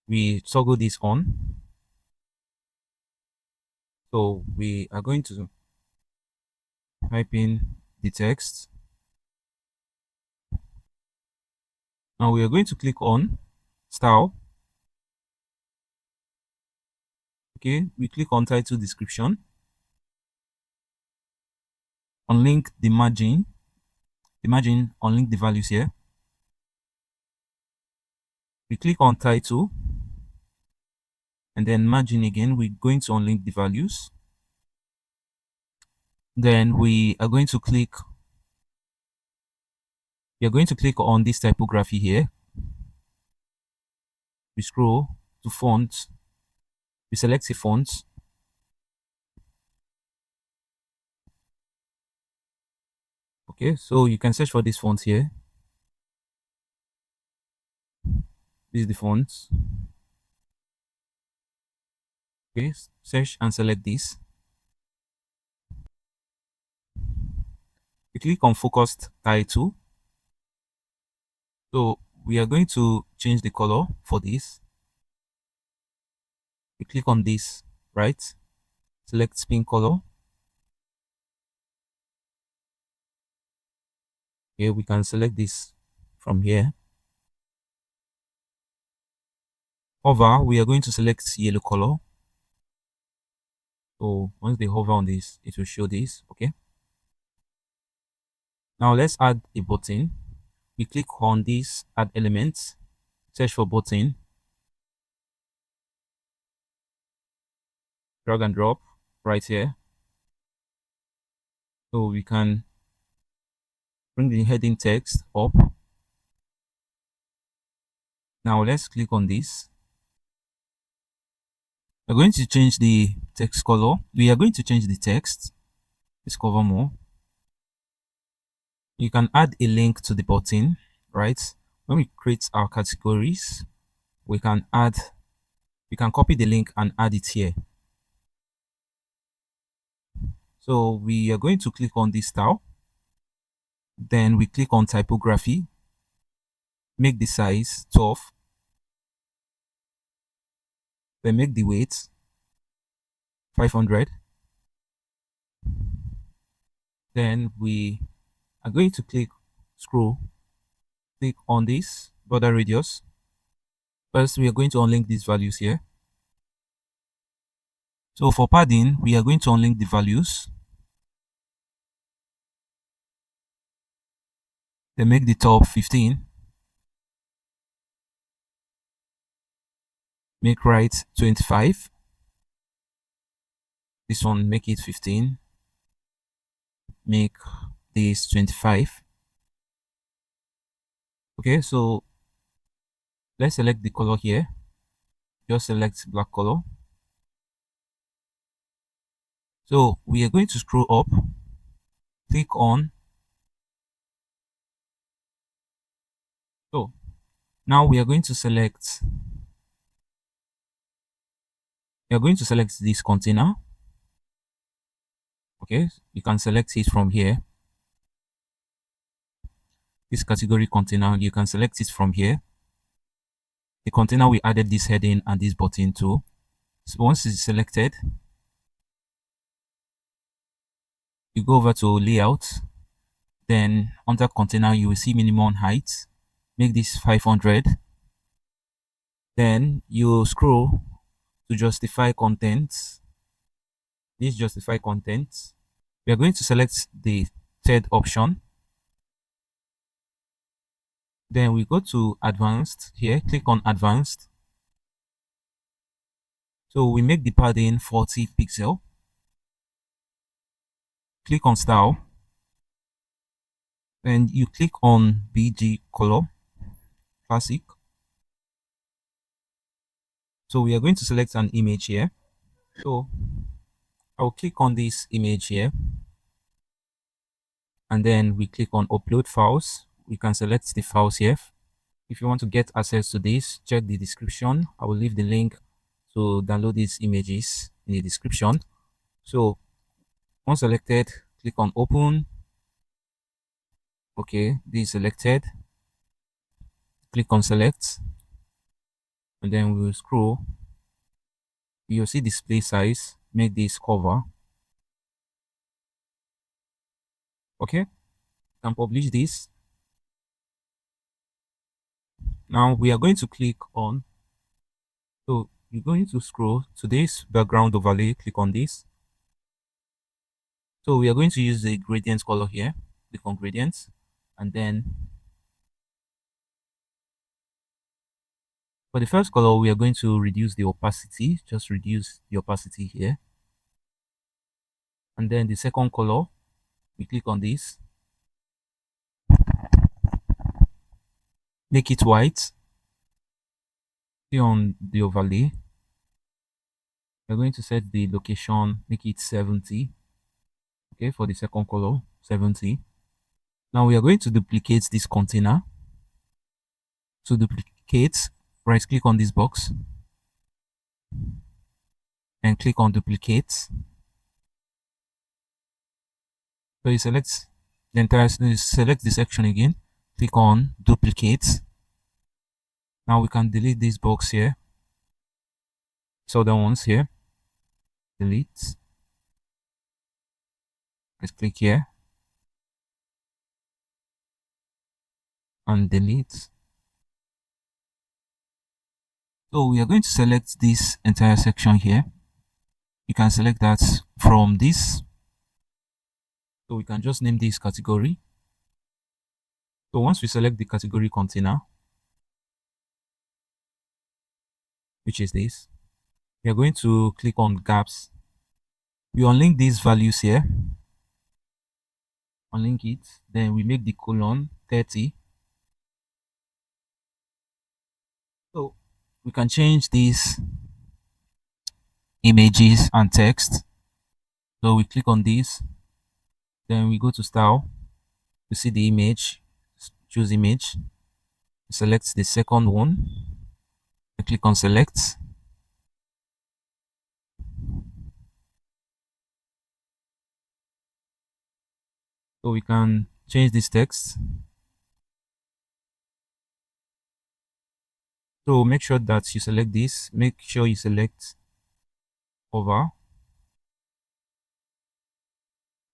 We toggle this on. So we are going to type in the text. Now we are going to click on style. Okay, we click on title description. Unlink the margin. Unlink the values here. We click on title. And then margin again, we're going to unlink the values. Then we are going to click on this typography here. We scroll to font. We select a font. Okay, so you can search for this font here. This is the font. Okay, search and select this. We click on focused title. So we are going to change the color for this. We click on this, right? Select spin color. Okay, we can select this from here. Hover, we are going to select yellow color. So once they hover on this, it will show this. Okay. Now let's add a button. We click on this add elements, search for button, drag and drop right here. So we can bring the heading text up. Now let's click on this. We're going to change the text color. We are going to change the text. Discover more. You can add a link to the button, right? When we create our categories, we can copy the link and add it here. So we are going to click on this style. Then we click on typography, make the size 12, then make the weight 500. Then we are going to click on this border radius. First, we are going to unlink these values here. So for padding, we are going to unlink the values. Then make the top 15. Make right 25. This one, make it 15. Make this 25. Okay, so let's select the color here. Just select black color. So we are going to scroll up, click on. So now we are going to select this container. Okay, you can select it from here. This category container, you can select it from here. The container we added this heading and this button to. So once it's selected, you go over to layout. Then under container, you will see minimum height. Make this 500. Then you scroll to justify content. This justify content. We are going to select the third option. Then we go to advanced here, click on advanced. So we make the padding 40 pixel. Click on style. And you click on BG color, classic. So we are going to select an image here. So I'll click on this image here. And then we click on upload files. We can select the files here. If you want to get access to this, check the description. I will leave the link to download these images in the description. So once selected, click on open. Okay, this is selected. Click on select. And then we will scroll. You'll see display size. Make this cover. Okay, can publish this. Now we are going to click on, so you're going to scroll to this background overlay, click on this. So we are going to use the gradient color here, click on gradients, and then for the first color, we are going to reduce the opacity, just reduce the opacity here. And then the second color, we click on this, make it white, click on the overlay. We're going to set the location, make it 70. Okay, for the second color, 70. Now we are going to duplicate this container. To duplicate, right click on this box and click on duplicate. So you select the entire, select the section again, click on duplicate. Now we can delete this box here. So the ones here, delete. Let's click here. and delete. So we are going to select this entire section here. You can select that from this. So we can just name this category. So once we select the category container, which is this, we are going to click on gaps. We unlink these values here, unlink it, then we make the colon 30. So we can change these images and text. So we click on this, then we go to style, we see the image, choose image, select the second one, I click on select. So we can change this text. So make sure that you select this, make sure you select over.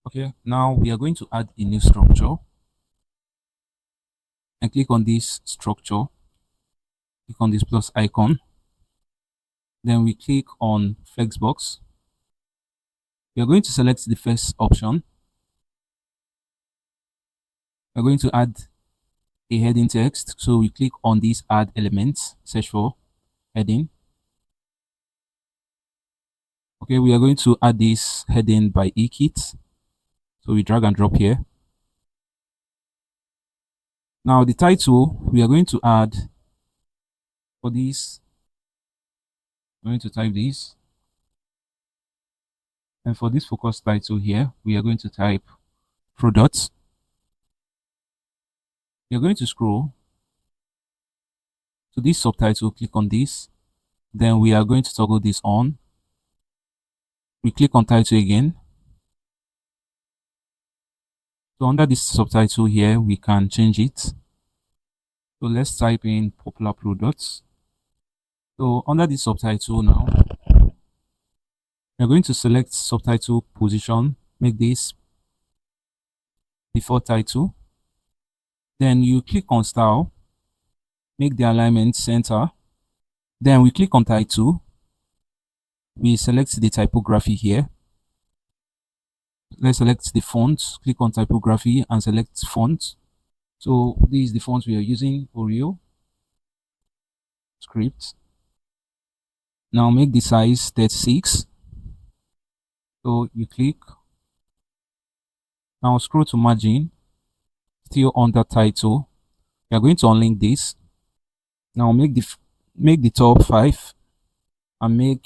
Okay, now we are going to add a new structure and click on this structure, click on this plus icon, then we click on flexbox. We are going to select the first option. We're going to add a heading text, so we click on this add elements, search for heading. Okay, we are going to add this heading by ekit, so we drag and drop here. Now the title we are going to add for this, I'm going to type this, and for this focus title here we are going to type products. You're going to scroll to this subtitle, click on this, then we are going to toggle this on. We click on title again. So under this subtitle here we can change it. So let's type in popular products. So under this subtitle now, we're going to select subtitle position, make this default title. Then you click on style, make the alignment center. Then we click on title. We select the typography here. Let's select the font, click on typography and select font. So this is the font we are using, Oreo script. Now make the size 36. So you click. Now scroll to margin, still under title. We are going to unlink this. Now make the top 5 and make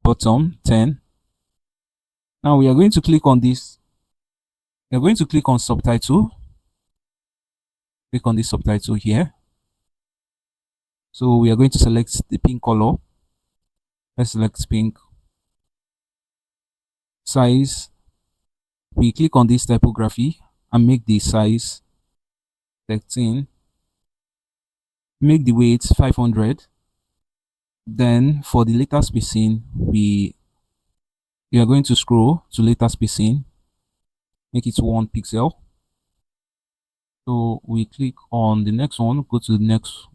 bottom 10. Now we are going to click on this. We are going to click on subtitle. Click on this subtitle here. So we are going to select the pink color. Let's select pink. Size. We click on this typography and make the size 13. Make the weight 500. Then for the letter spacing, we are going to scroll to letter spacing, make it 1 pixel. So we click on the next one, go to the next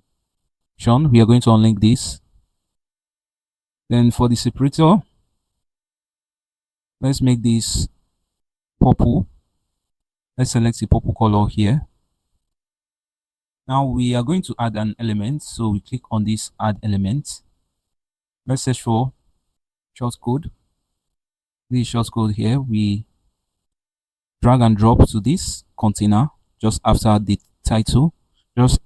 option. We are going to unlink this. Then for the separator, let's make this purple. Let's select the purple color here. Now we are going to add an element, so we click on this add element. Let's search for shortcode. This shortcode here, we drag and drop to this container just after the title. And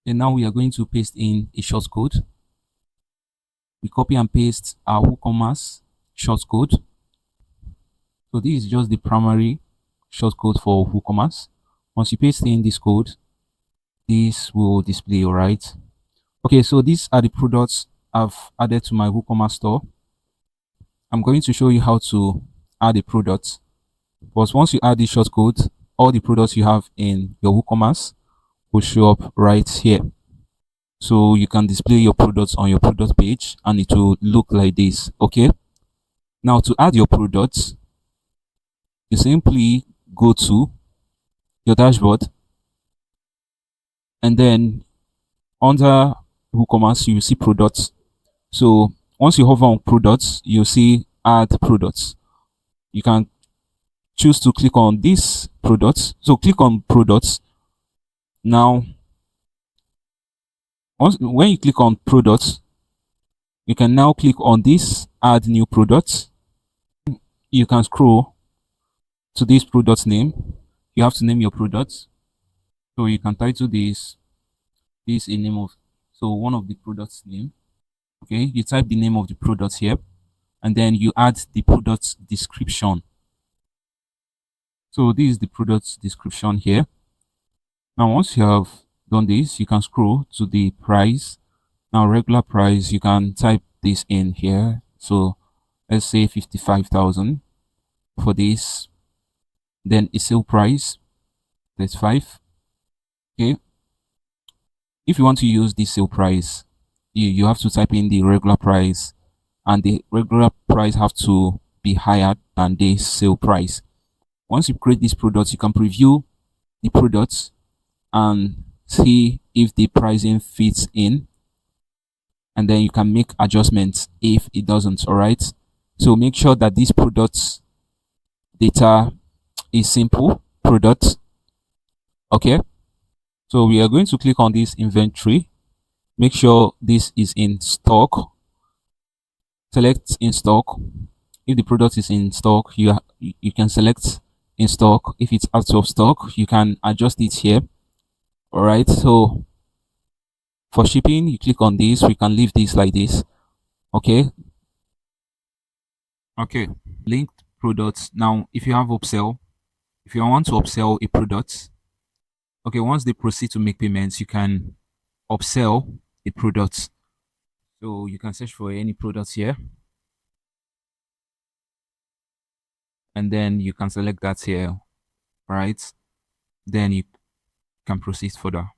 now we are going to paste in a shortcode. We copy and paste our WooCommerce shortcode. So this is just the primary shortcode for WooCommerce. Once you paste in this code, this will display. All right. Okay, so these are the products I've added to my WooCommerce store. I'm going to show you how to add a product. But once you add this shortcode, all the products you have in your WooCommerce will show up right here. So you can display your products on your product page and it will look like this. Okay. Now to add your products, you simply go to your dashboard, and then under WooCommerce you see products. So once you hover on products, you see add products. You can choose to click on this products. So click on products. Now, when you click on products, you can now click on this add new products. You can scroll to this product name. You have to name your product. So you can title this a name of, so one of the products name. Okay, you type the name of the product here, and then you add the product description. So this is the product description here. Now once you have done this, you can scroll to the price. Now regular price, you can type this in here. So let's say 55,000 for this. Then a sale price, that's 5. Okay, if you want to use this sale price, you have to type in the regular price, and the regular price have to be higher than the sale price. Once you create this product, you can preview the products and see if the pricing fits in, and then you can make adjustments if it doesn't. All right, so make sure that this product data is simple product. Okay, so we are going to click on this inventory. Make sure this is in stock. Select in stock. If the product is in stock, you can select in stock. If it's out of stock, you can adjust it here. All right, so for shipping, you click on this. We can leave this like this. Okay, linked products. Now if you have upsell, if you want to upsell a product, okay, once they proceed to make payments, you can upsell a product. So you can search for any products here, and then you can select that here, right? Then you can proceed further.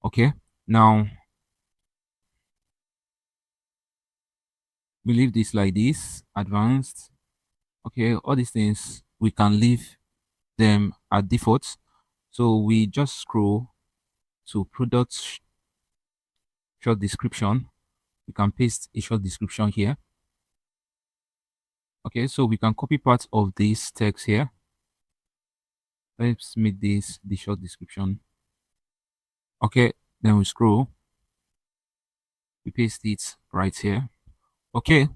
Okay, now we leave this like this, advanced. Okay, all these things we can leave them at default. So we just scroll to product short description. We can paste a short description here. Okay, so we can copy part of this text here. Let's make this the short description. Okay, then we scroll. We paste it right here. Okay,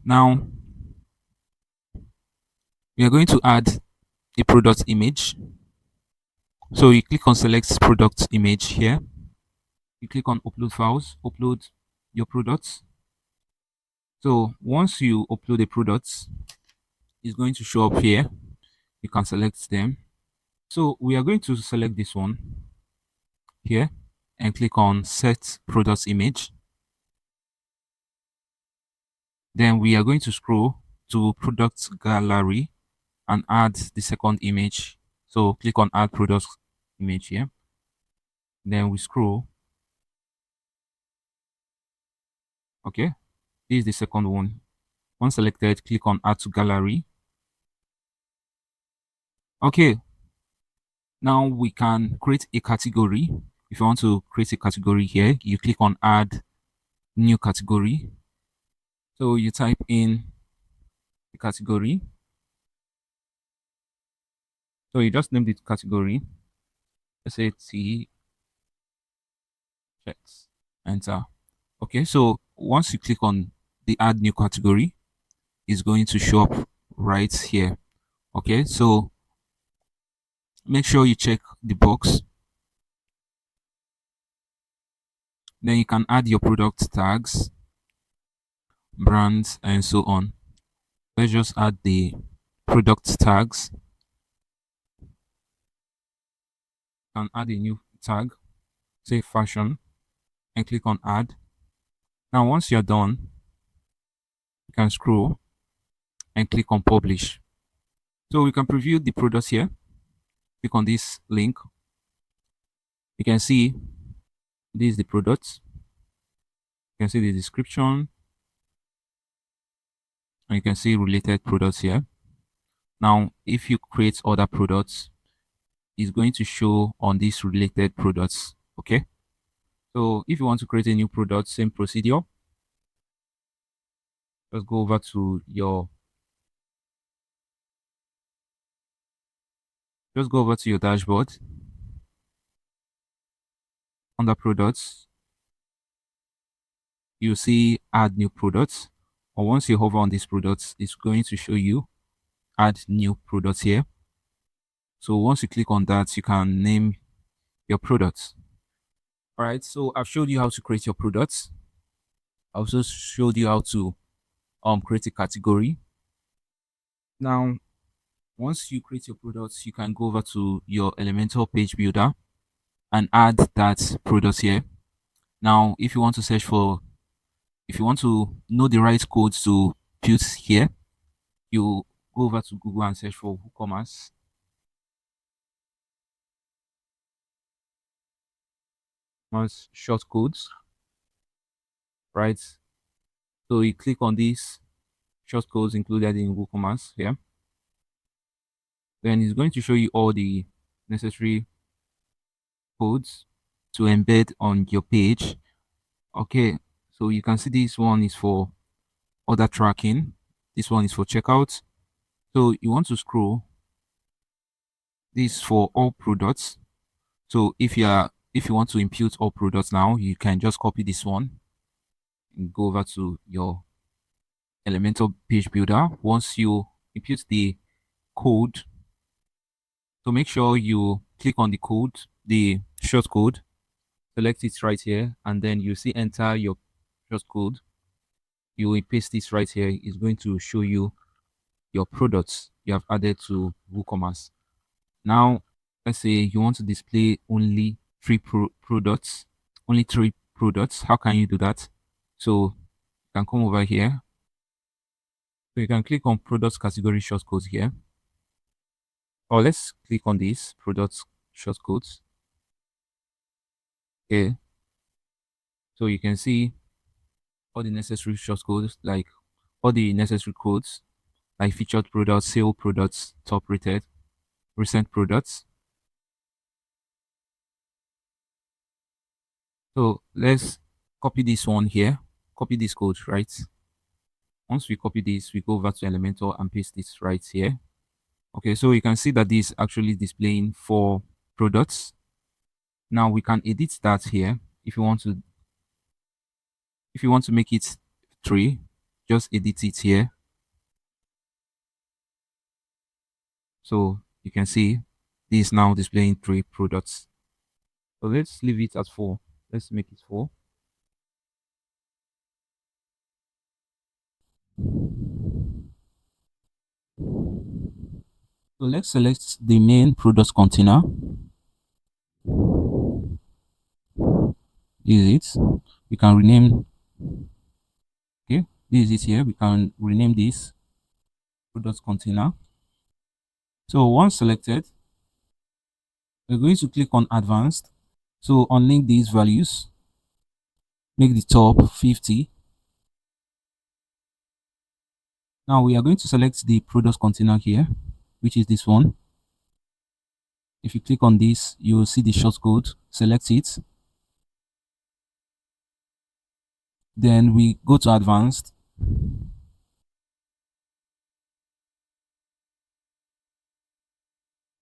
now we are going to add a product image. So you click on select product image here. You click on upload files, upload your products. So once you upload the products, it's going to show up here. You can select them. So we are going to select this one here and click on set product image. Then we are going to scroll to product gallery and add the second image. So click on add product image here. Then we scroll. Okay, this is the second one. Once selected, click on add to gallery. Okay, now we can create a category. If you want to create a category here, you click on add new category. So you type in the category. So you just name the category. Let's say T checks, enter. Okay, so once you click on the add new category, it's going to show up right here. Okay, so make sure you check the box. Then you can add your product tags, brands, and so on. Let's just add the product tags. You can add a new tag, say fashion, and click on add. Now once you're done, you can scroll and click on publish. So we can preview the products here. Click on this link. You can see this is the product. You can see the description, and you can see related products here. Now, if you create other products, it's going to show on these related products. Okay. So if you want to create a new product, same procedure. Just go over to your dashboard. Under products, you see add new products. Or once you hover on these products, it's going to show you add new products here. So once you click on that, you can name your products. All right. So I've showed you how to create your products. I also showed you how to create a category. Now, once you create your products, you can go over to your Elementor page builder and add that product here. Now, if you want to search for, if you want to know the right codes to put here, you go over to Google and search for WooCommerce. Short codes, right? So you click on these short codes included in WooCommerce here. Then it's going to show you all the necessary codes to embed on your page. Okay, so you can see this one is for order tracking. This one is for checkout. So you want to scroll this for all products. So if you want to impute all products now, you can just copy this one and go over to your Elementor page builder. Once you impute the code, so make sure you click on the code, the short code, select it right here, and then you see enter your short code. You will paste this right here. It's going to show you your products you have added to WooCommerce. Now, let's say you want to display only products, only three products. How can you do that? So you can come over here. So you can click on products category shortcodes here. Or let's click on these products shortcodes. Okay. So you can see all the necessary shortcodes, like all the necessary codes, like featured products, sale products, top rated, recent products. So let's copy this one here. Copy this code, right? Once we copy this, we go over to Elementor and paste this right here. Okay, so you can see that this is actually displaying 4 products. Now we can edit that here. If you want to make it 3, just edit it here. So you can see this is now displaying 3 products. So let's leave it at 4. Let's make it 4. So let's select the main products container. This is it. We can rename. Okay, this is it here. We can rename this products container. So once selected, we're going to click on advanced. So unlink these values. Make the top 50. Now we are going to select the products container here, which is this one. If you click on this, you will see the shortcode. Select it. Then we go to advanced.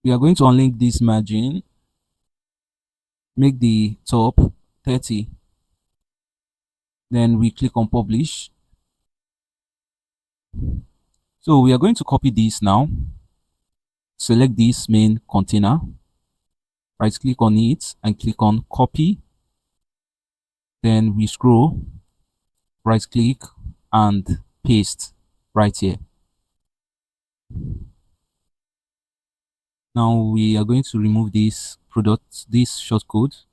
We are going to unlink this margin. Make the top 30. Then we click on publish. So we are going to copy this now. Select this main container. Right click on it and click on copy. Then we scroll, right click and paste right here. Now we are going to remove this product, this shortcode.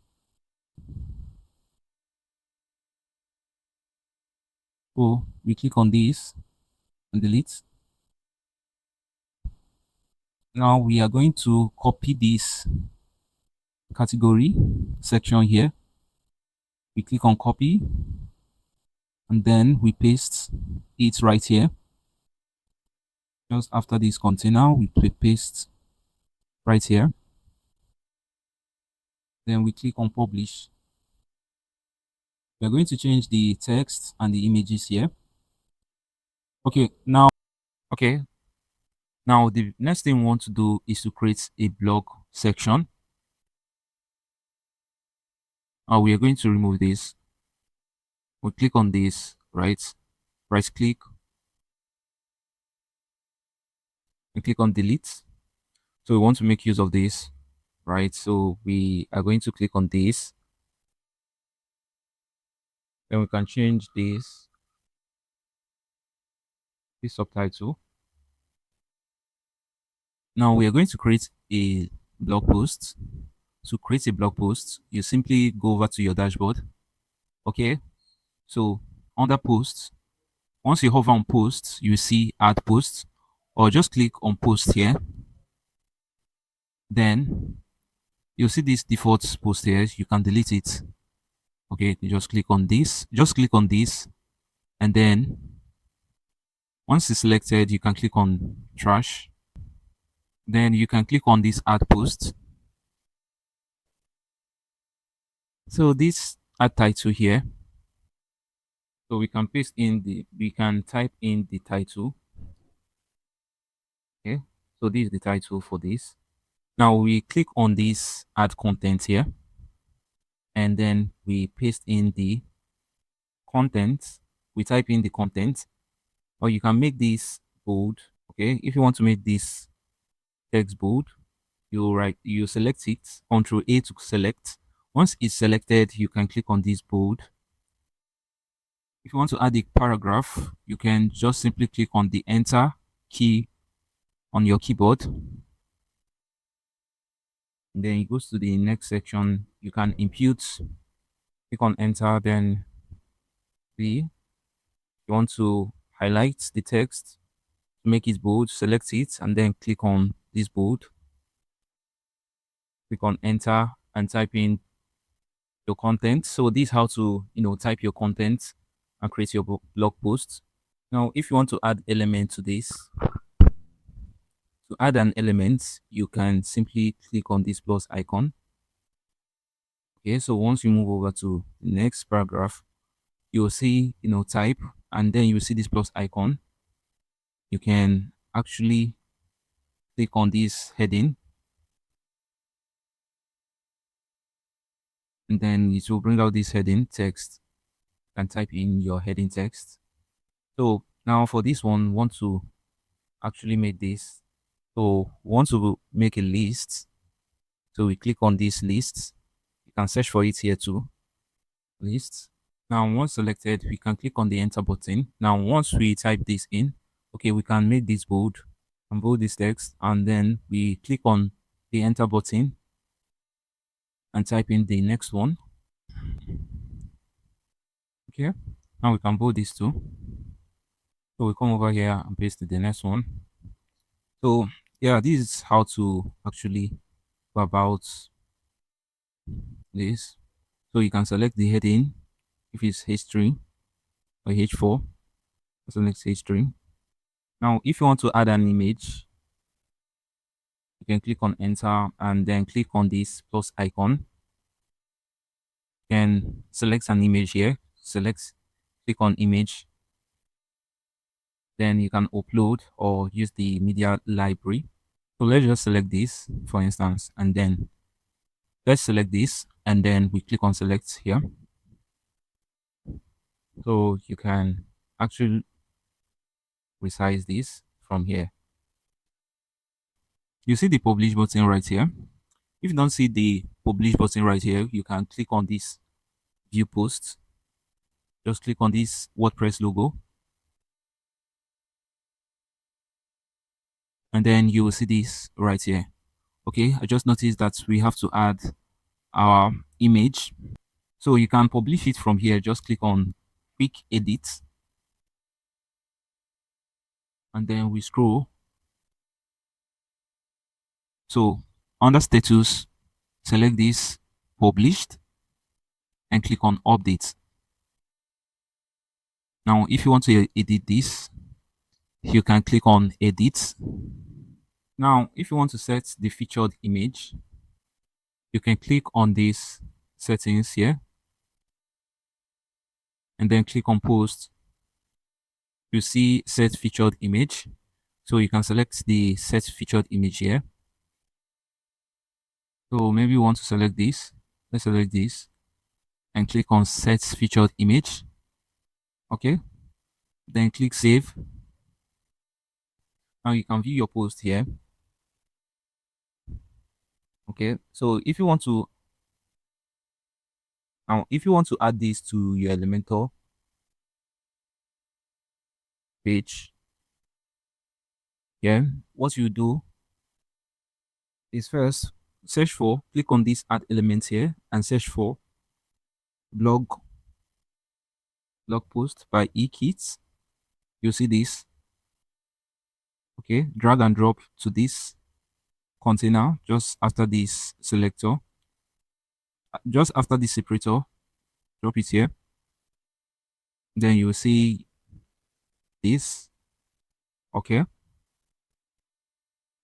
So we click on this and delete. Now we are going to copy this category section here. We click on copy and then we paste it right here. Just after this container, we paste right here. Then we click on publish. We're going to change the text and the images here. Okay, now the next thing we want to do is to create a blog section. We are going to remove this. We click on this, right click and click on delete. So we want to make use of this, right? So we are going to click on this. Then we can change this subtitle. Now we are going to create a blog post. To create a blog post, you simply go over to your dashboard. Okay, so under posts, once you hover on posts, you see add posts, or just click on post here. Then you'll see this default post here. You can delete it. Okay, you just click on this, and then once it's selected, you can click on trash. Then you can click on this add post. So this add title here. So we can type in the title. Okay, so this is the title for this. Now we click on this add content here, and then we paste in the content. We type in the content, or you can make this bold. Okay, if you want to make this text bold, you select it, Ctrl A to select. Once it's selected, you can click on this bold. If you want to add a paragraph, you can just simply click on the enter key on your keyboard. Then it goes to the next section. You can impute, click on enter, then you want to highlight the text to make it bold, select it, and then click on this bold. Click on enter and type in your content. So this is how to type your content and create your blog post. Now if you want to add element to this, to add an element, you can simply click on this plus icon. Okay, so once you move over to the next paragraph, you'll see type, and then you'll see this plus icon. You can actually click on this heading, and then it will bring out this heading text and type in your heading text. So now for this one, want to actually make this. So want to make a list. So we click on this list. You can search for it here too. List. Now once selected, we can click on the enter button. Now once we type this in, okay, we can make this bold and bold this text, and then we click on the enter button and type in the next one. Okay, now we can bold this too. So we come over here and paste the next one. So yeah, this is how to actually go about this. So you can select the heading if it's H3 or H4. Select H3. Now if you want to add an image, you can click on enter and then click on this plus icon. You can select an image here. Click on image. Then you can upload or use the media library. So let's just select this, for instance, and then let's select this, and then we click on select here. So you can actually resize this from here. You see the publish button right here. If you don't see the publish button right here, you can click on this view post. Just click on this WordPress logo, and then you will see this right here. Okay, I just noticed that we have to add our image. So you can publish it from here. Just click on quick edit, and then we scroll. So under status, select this published and click on update. Now if you want to edit this, you can click on edit. Now, if you want to set the featured image, you can click on these settings here and then click on post. You see set featured image. So you can select the set featured image here. So maybe you want to select this. Let's select this and click on set featured image. Okay. Then click save. Now you can view your post here. Okay. So if you want to add this to your Elementor page, yeah, what you do is first click on this add element here and search for blog post by eKits. You see this. Okay, drag and drop to this container just after this selector, just after this separator, drop it here. Then you will see this. Okay,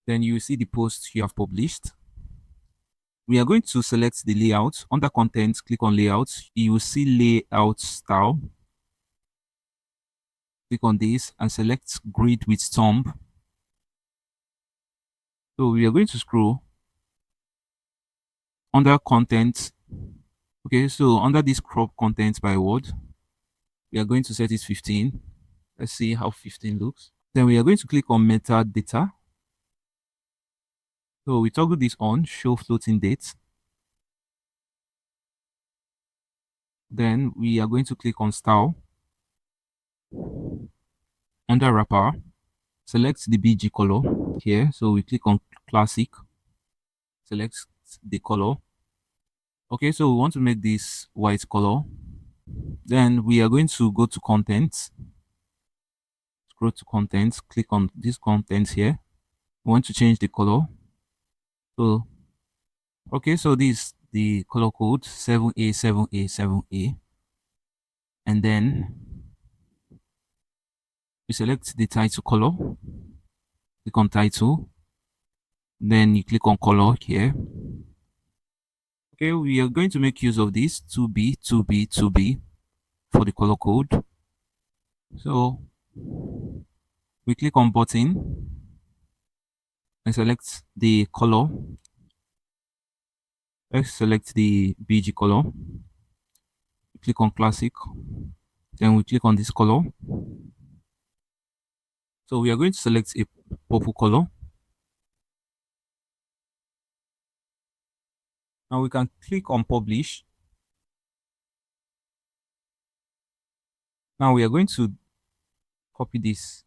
then you will see the post you have published. We are going to select the layout. Under content, click on layout. You will see layout style. Click on this and select grid with thumb. So we are going to scroll under content. Okay, so under this crop content by word, we are going to set it 15. Let's see how 15 looks. Then we are going to click on metadata. So we toggle this on, show floating dates. Then we are going to click on style. Under wrapper, select the BG color here. So we click on classic, select the color. Okay, so we want to make this white color. Then we are going to go to content, scroll to content, click on this content here. We want to change the color. So, okay, so this the color code 7A7A7A. And then we select the title color, click on title, then you click on color here. Okay, we are going to make use of this 2B for the color code. So we click on button and select the color. Let's select the BG color. Click on classic, then we click on this color. So we are going to select a purple color. Now we can click on publish. Now we are going to copy this.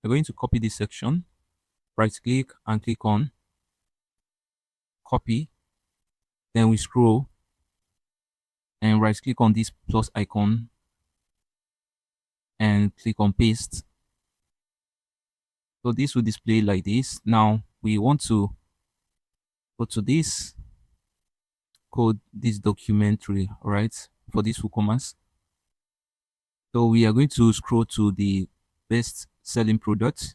We're going to copy this section, right click and click on copy. Then we scroll and right click on this plus icon and click on paste. So this will display like this. Now we want to go to this code, this documentary, right, for this WooCommerce. So we are going to scroll to the best selling product.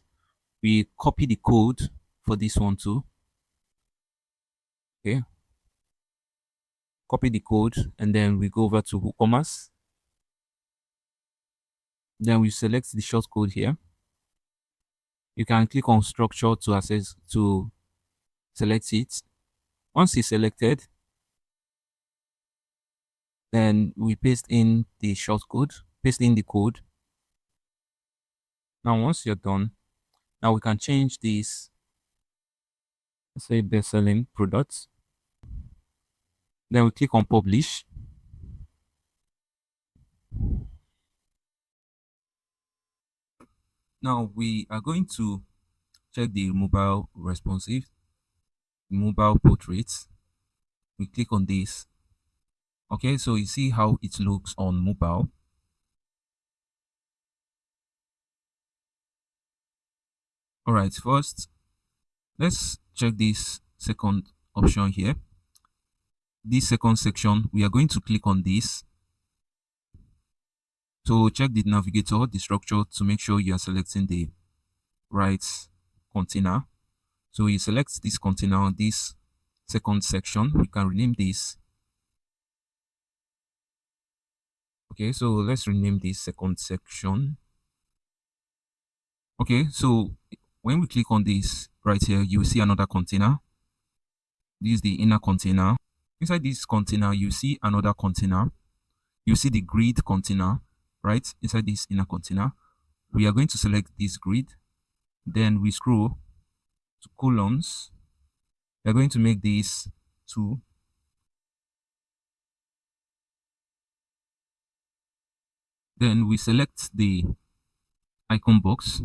We copy the code for this one too. Okay. Copy the code and then we go over to WooCommerce. Then we select the short code here. You can click on structure to select it. Once it's selected, then we paste in the short code, paste in the code. Now once you're done, now we can change this, let's say best selling products. Then we click on publish. Now we are going to check the mobile responsive, mobile portraits. We click on this. Okay, so you see how it looks on mobile. All right, first, let's check this second option here. This second section, we are going to click on this. So check the navigator, the structure, to make sure you are selecting the right container. So you select this container, this second section. We can rename this. Okay, so let's rename this second section. Okay, so when we click on this right here, you will see another container. This is the inner container. Inside this container, you see another container. You see the grid container, right? Inside this inner container, we are going to select this grid. Then we scroll to columns. We are going to make this 2. Then we select the icon box.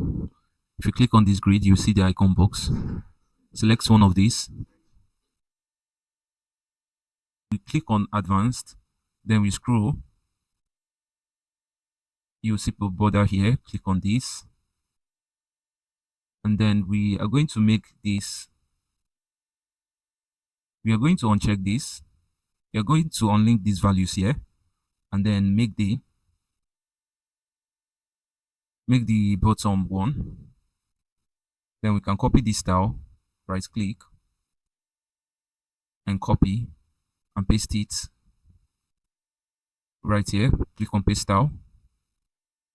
If you click on this grid, you see the icon box. Select one of these. We click on advanced. Then we scroll. You see a border here. Click on this. And then we are going to make this. We are going to uncheck this. We are going to unlink these values here. And then make the bottom one. Then we can copy this style, right click and copy and paste it right here. Click on paste style,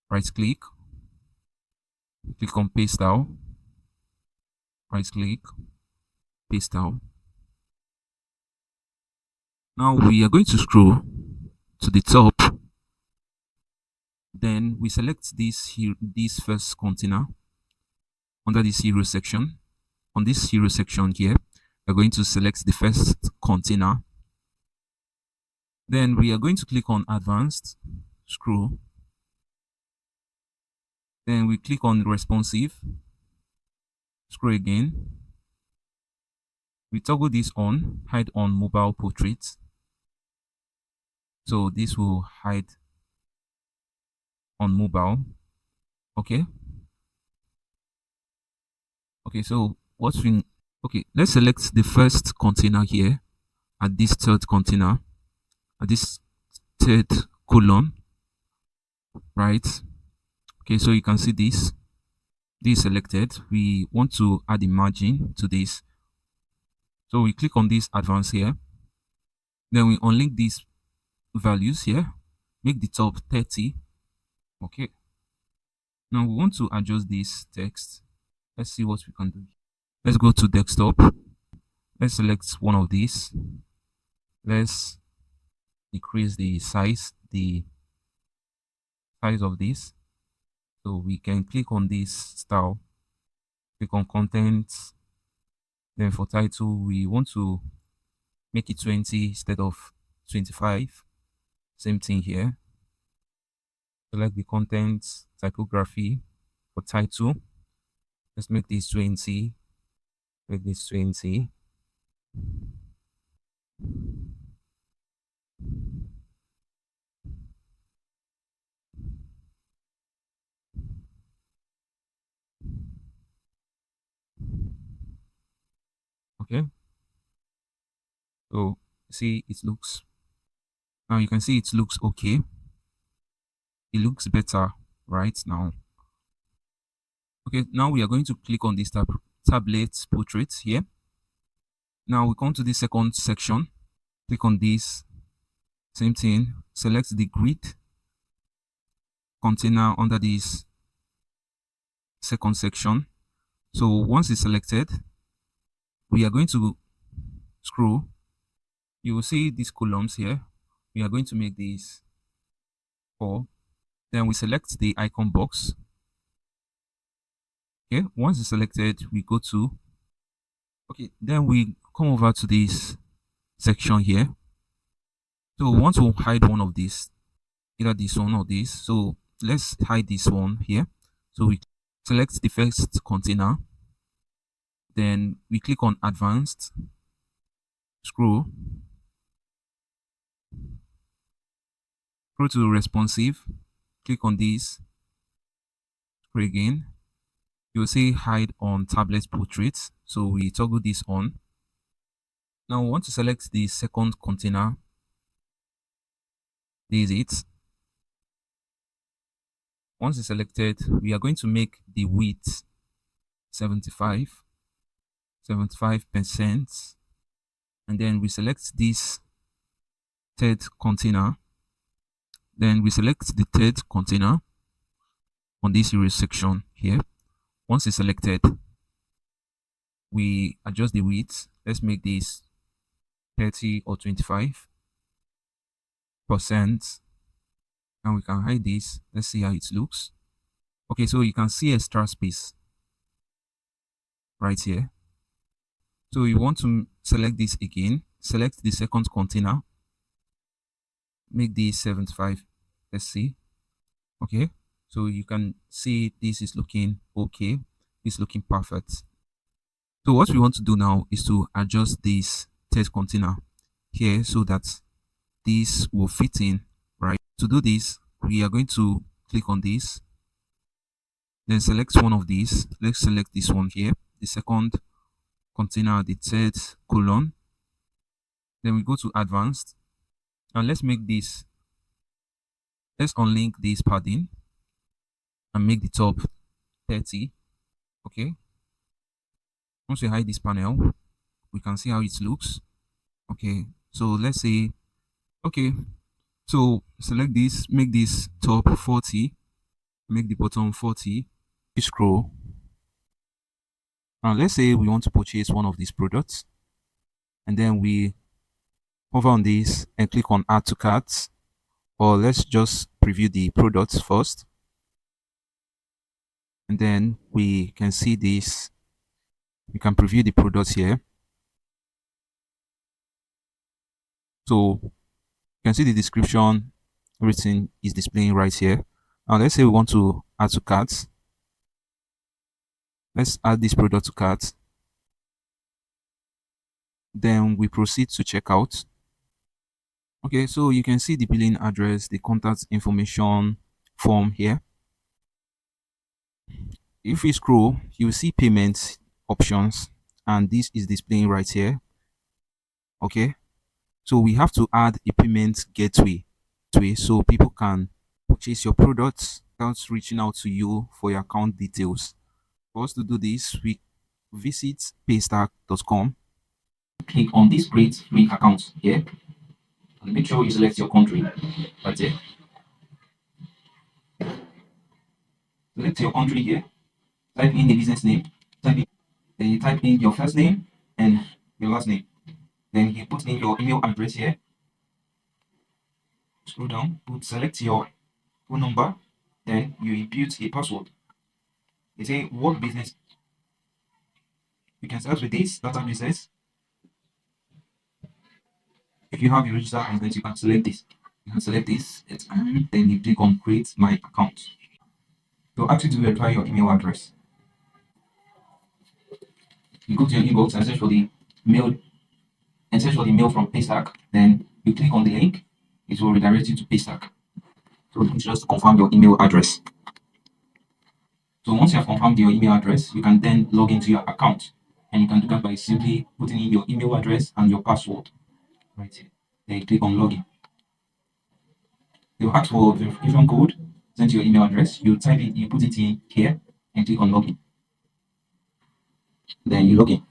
right click on paste style, right click, paste style. Now we are going to scroll to the top. Then we select this here, this first container under this hero section. On this hero section here, we're going to select the first container. Then we are going to click on advanced, scroll. Then we click on responsive, scroll again. We toggle this on, hide on mobile portrait. So this will hide on mobile. Okay. Okay, so let's select the first container here at this third container, at this third column, right? Okay, so you can see this is selected. We want to add a margin to this. So we click on this advanced here. Then we unlink these values here, make the top 30. Okay. Now we want to adjust this text. Let's see what we can do. Let's go to desktop. Let's select one of these. Let's decrease the size of this. So we can click on this style, click on content. Then for title, we want to make it 20 instead of 25. Same thing here. Select the content, typography for title. Let's make this 20. Make this 20. Okay. So see, it looks, now you can see it looks okay. It looks better right now. Okay, now we are going to click on this tablet portrait here. Now we come to the second section. Click on this. Same thing. Select the grid container under this second section. So once it's selected, we are going to scroll. You will see these columns here. We are going to make these 4. Then we select the icon box. Okay, once it's selected, we go to, okay, then we come over to this section here. So we want to hide one of these, either this one or this. So let's hide this one here. So we select the first container. Then we click on advanced, scroll to responsive, click on this, scroll again. You will see hide on tablet portraits. So we toggle this on. Now we want to select the second container. This is it. Once it's selected, we are going to make the width 75%, and then we select this third container. Then we select the third container on this erase section here. Once it's selected, we adjust the width. Let's make this 30 or 25%, and we can hide this. Let's see how it looks. Okay, so you can see extra space right here. So you want to select this again, select the second container, make this 75. Let's see. Okay, so you can see this is looking okay, it's looking perfect. So what we want to do now is to adjust this test container here so that this will fit in, right? To do this, we are going to click on this, then select one of these. Let's select this one here, the second container, the third column. Then we go to advanced, and let's make this, let's unlink this padding and make the top 30. Okay, once we hide this panel, we can see how it looks. Okay, so let's say, okay, so select this, make this top 40, make the bottom 40. You scroll, and let's say we want to purchase one of these products, and then we hover on this and click on add to carts, or let's just preview the products first, and then we can see this. We can preview the products here. So you can see the description, everything is displaying right here. Now let's say we want to add to carts. Let's add this product to cart. Then we proceed to checkout. Okay, so you can see the billing address, the contact information form here. If we scroll, you will see payment options, and this is displaying right here. Okay, so we have to add a payment gateway so people can purchase your products without reaching out to you for your account details. For us to do this, we visit paystack.com. Click on this create free account here, and make sure you select your country right here. Select your country here, type in the business name, then you type in your first name and your last name. Then you put in your email address here. Scroll down, select your phone number, then you input a password. They say what business. You can start with this data business. If you have your registered business, you can select this. You can select this, and then you click on create my account. So ask you to verify your email address. You go to your inbox and search for the mail, from Paystack. Then you click on the link. It will redirect you to Paystack. So it's just to confirm your email address. So once you have confirmed your email address, you can then log into your account, and you can do that by simply putting in your email address and your password right here. Then you click on login. You'll ask for verification code sent to your email address. You type it, you put it in here, and click on login. Then you log in.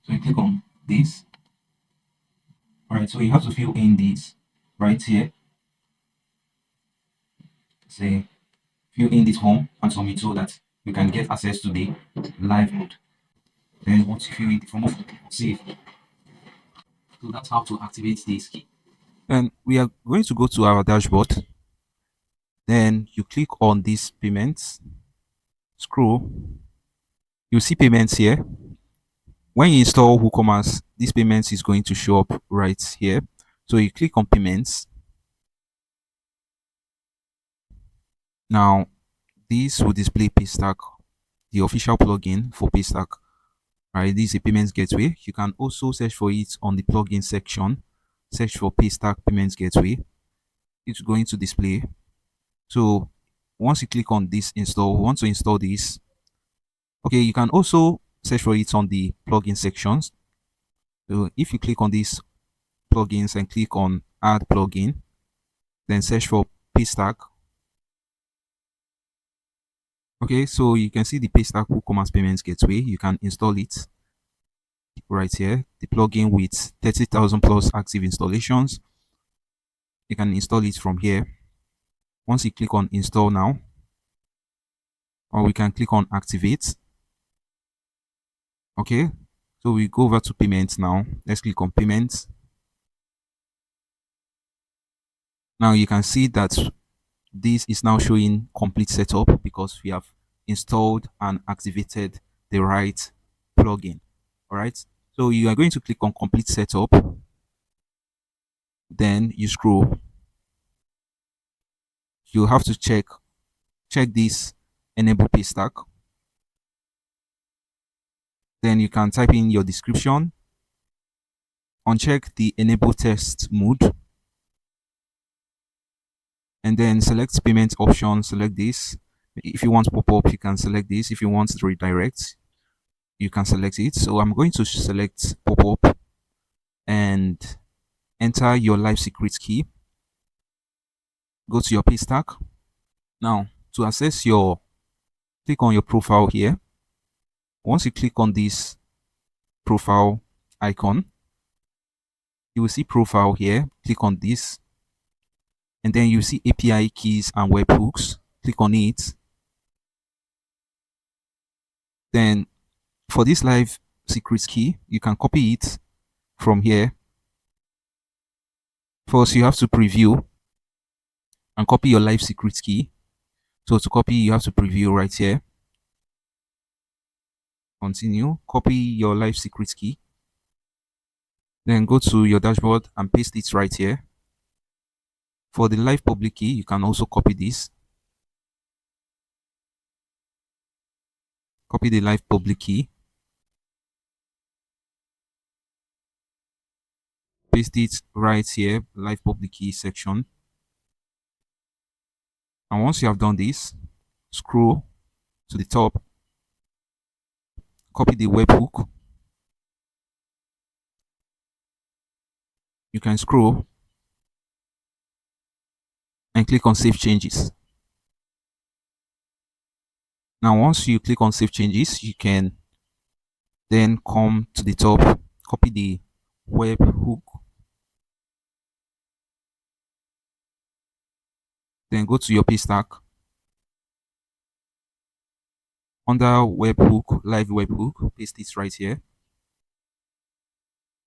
So you click on this. Alright, so you have to fill in this right here. Say fill in this form and submit so that you can get access to the live mode. Then once you fill in the form, save. So that's how to activate this key. And we are going to go to our dashboard. Then you click on these payments, scroll, you see payments here. When you install WooCommerce, this payments is going to show up right here. So you click on payments. Now this will display Paystack, the official plugin for Paystack. Right, this is a payments gateway. You can also search for it on the plugin section. Search for Paystack payments gateway. It's going to display. So once you click on this install, want to install this. Okay, you can also search for it on the plugin sections. So if you click on these plugins and click on add plugin, then search for Paystack, Okay, so you can see the Paystack WooCommerce Payments Gateway. You can install it right here. The plugin with 30,000 plus active installations. You can install it from here. Once you click on install now, or we can click on activate. Okay, so we go over to payments now. Let's click on payments. Now you can see that this is now showing complete setup because we have installed and activated the right plugin. All right, so you are going to click on complete setup, then you scroll. You have to check this enable Paystack. Then you can type in your description, uncheck the enable test mode, and then select payment option. Select this. If you want pop-up, you can select this. If you want to redirect, you can select it. So I'm going to select pop-up and enter your live secret key. Go to your Paystack. Now to access your, click on your profile here. Once you click on this profile icon, you will see profile here. Click on this, and then you see API keys and webhooks. Click on it. Then for this live secret key, you can copy it from here. First, you have to preview and copy your live secret key. So to copy, you have to preview right here. Continue. Copy your live secret key. Then go to your dashboard and paste it right here. For the live public key, you can also copy this. Copy the live public key. Paste it right here, live public key section. And once you have done this, scroll to the top, copy the webhook. You can scroll and click on save changes. Now, once you click on save changes, you can then come to the top, copy the webhook, then go to your Paystack. Under webhook, live webhook, paste it right here.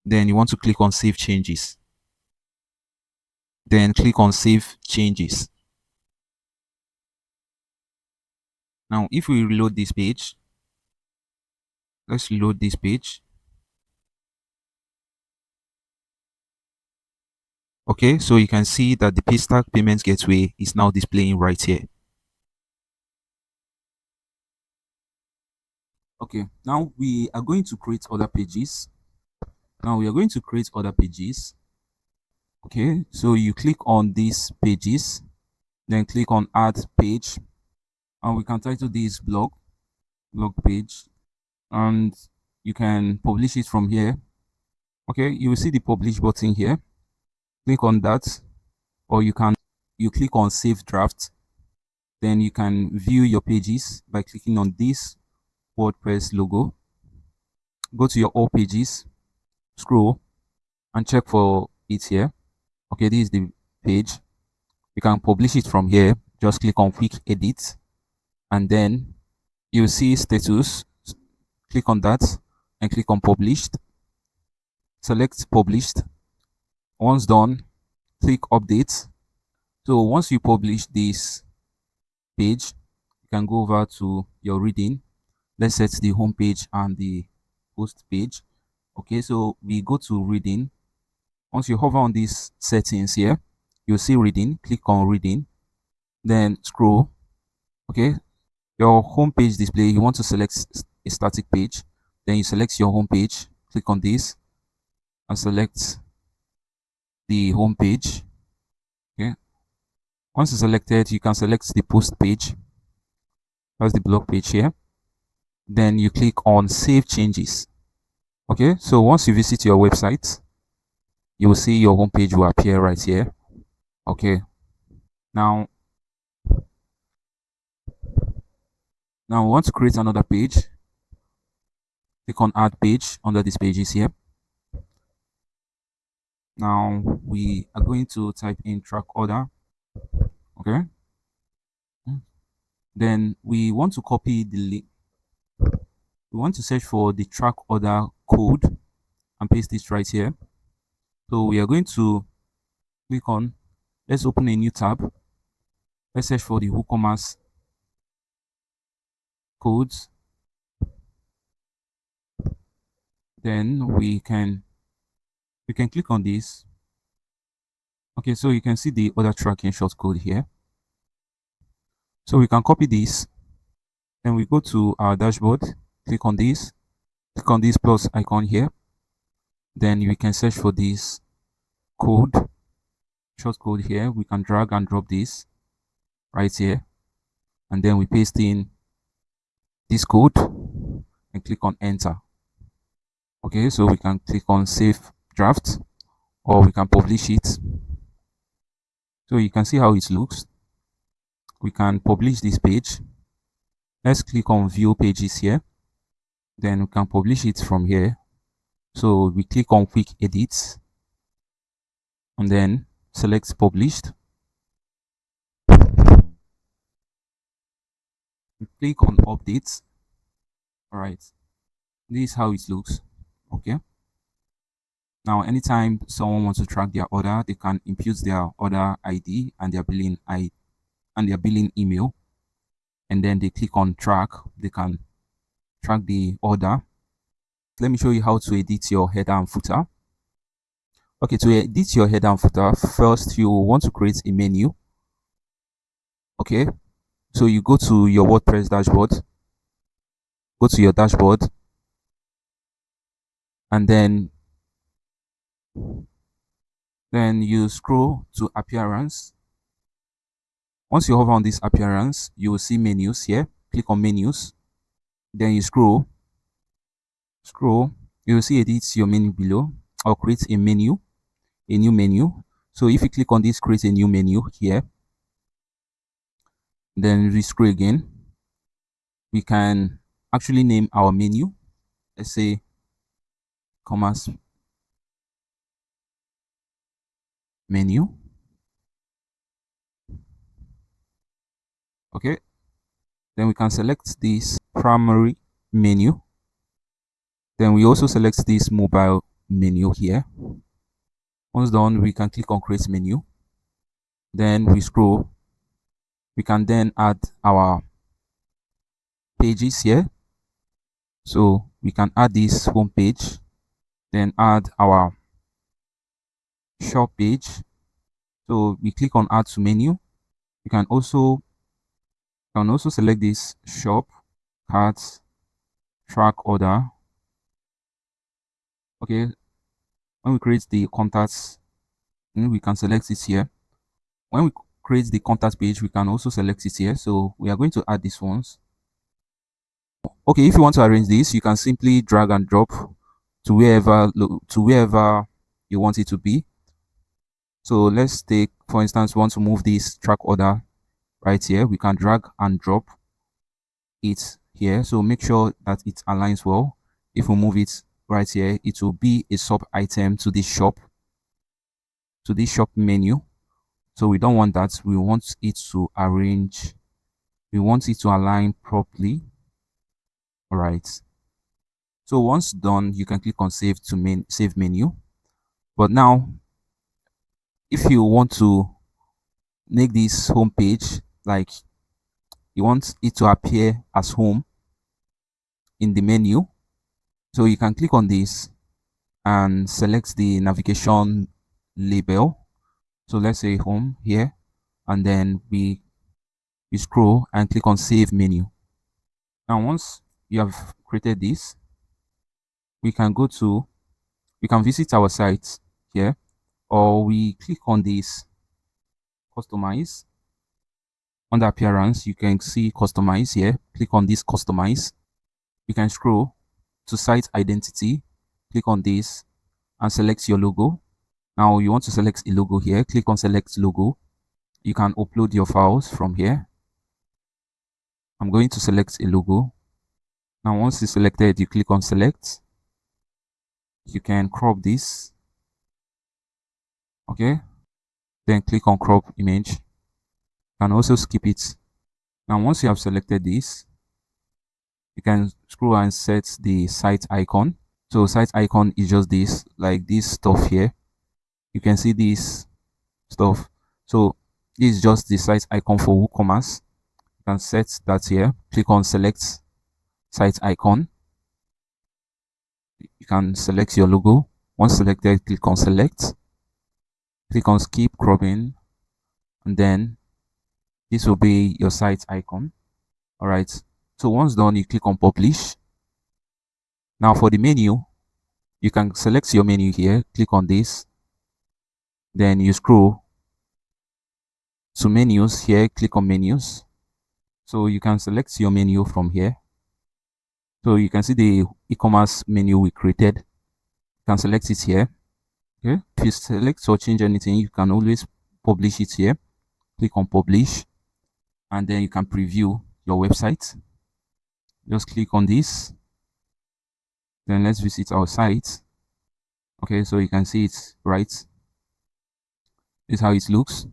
Then you want to click on save changes. Then click on save changes. Now, if we reload this page, let's reload this page. Okay, so you can see that the Paystack Payments Gateway is now displaying right here. Okay, now we are going to create other pages. Okay, so you click on these pages, then click on add page, and we can title this blog page, and you can publish it from here. Okay, you will see the publish button here. Click on that, or you click on save draft. Then you can view your pages by clicking on this WordPress logo. Go to your all pages, scroll, and check for it here. Okay, this is the page. You can publish it from here. Just click on quick edit, and then you'll see status. Click on that and click on published. Select published. Once done, click update. So once you publish this page, you can go over to your reading. Let's set the home page and the post page. Okay, so we go to reading. Once you hover on these settings here, you'll see reading. Click on reading, then scroll. Okay, your home page display, you want to select a static page. Then you select your home page. Click on this and select the home page. Okay, once it's selected, you can select the post page. That's the blog page here. Then you click on save changes. Okay, so once you visit your website, you will see your home page will appear right here. Okay, now Now we want to create another page. Click on add page under these pages here. Now we are going to type in track order. Okay. Then we want to copy the link. We want to search for the track order code and paste it right here. So we are going to click on, let's open a new tab. Let's search for the WooCommerce codes. Then we can click on this. Okay, so you can see the order tracking shortcode here. So we can copy this. Then we go to our dashboard, click on this plus icon here. Then we can search for this code, shortcode here. We can drag and drop this right here. And then we paste in this code and click on enter. Okay, so we can click on save draft or we can publish it. So you can see how it looks. We can publish this page. Let's click on view pages here. Then we can publish it from here. So we click on quick edits and then select published. We click on updates. All right, this is how it looks. Okay. Now, anytime someone wants to track their order, they can input their order ID and their billing email, and then they click on track. They can track the order. Let me show you how to edit your header and footer. Okay, to edit your header and footer, first you want to create a menu. Okay, so you go to your WordPress dashboard, go to your dashboard, and then you scroll to appearance. Once you hover on this appearance, you will see menus here. Click on menus, then you scroll, you will see edit your menu below or create a new menu. So if you click on this create a new menu here, then we scroll again, we can actually name our menu. Let's say commerce menu. Okay, then we can select this primary menu. Then we also select this mobile menu here. Once done, we can click on create menu. Then we scroll. We can then add our pages here. So we can add this home page, then add our shop page. So we click on add to menu. You can also select this shop, carts, track order. Okay, when we create the contacts, we can select it here. When we create the contact page, we can also select it here. So we are going to add these ones. Okay, if you want to arrange this, you can simply drag and drop to wherever you want it to be. So let's take, for instance, we want to move this track order right here. We can drag and drop it here. So make sure that it aligns well. If we move it right here, it will be a sub item to this shop menu. So we don't want that. We want it to arrange. We want it to align properly. All right. So once done, you can click on save menu. But now, if you want to make this home page, like you want it to appear as home in the menu, so you can click on this and select the navigation label. So let's say home here, and then we scroll and click on save menu. Now once you have created this, we can visit our site here, or we click on this customize. Under appearance, you can see customize here. Click on this customize. You can scroll to site identity. Click on this and select your logo. Now you want to select a logo here. Click on select logo. You can upload your files from here. I'm going to select a logo. Now once it's selected, you click on select. You can crop this. Okay, then click on crop image. You can also skip it. Now once you have selected this, you can scroll and set the site icon. So site icon is just this, like this stuff here. You can see this stuff. So this is just the site icon for WooCommerce. You can set that here. Click on select site icon. You can select your logo. Once selected, click on select. Click on skip cropping, and then this will be your site icon. All right. So once done, you click on publish. Now for the menu, you can select your menu here. Click on this. Then you scroll to menus here. Click on menus. So you can select your menu from here. So you can see the e-commerce menu we created. You can select it here. Okay. If you select or change anything, you can always publish it here. Click on publish, and then you can preview your website. Just click on this. Then let's visit our site. Okay, so you can see it right. This is how it looks.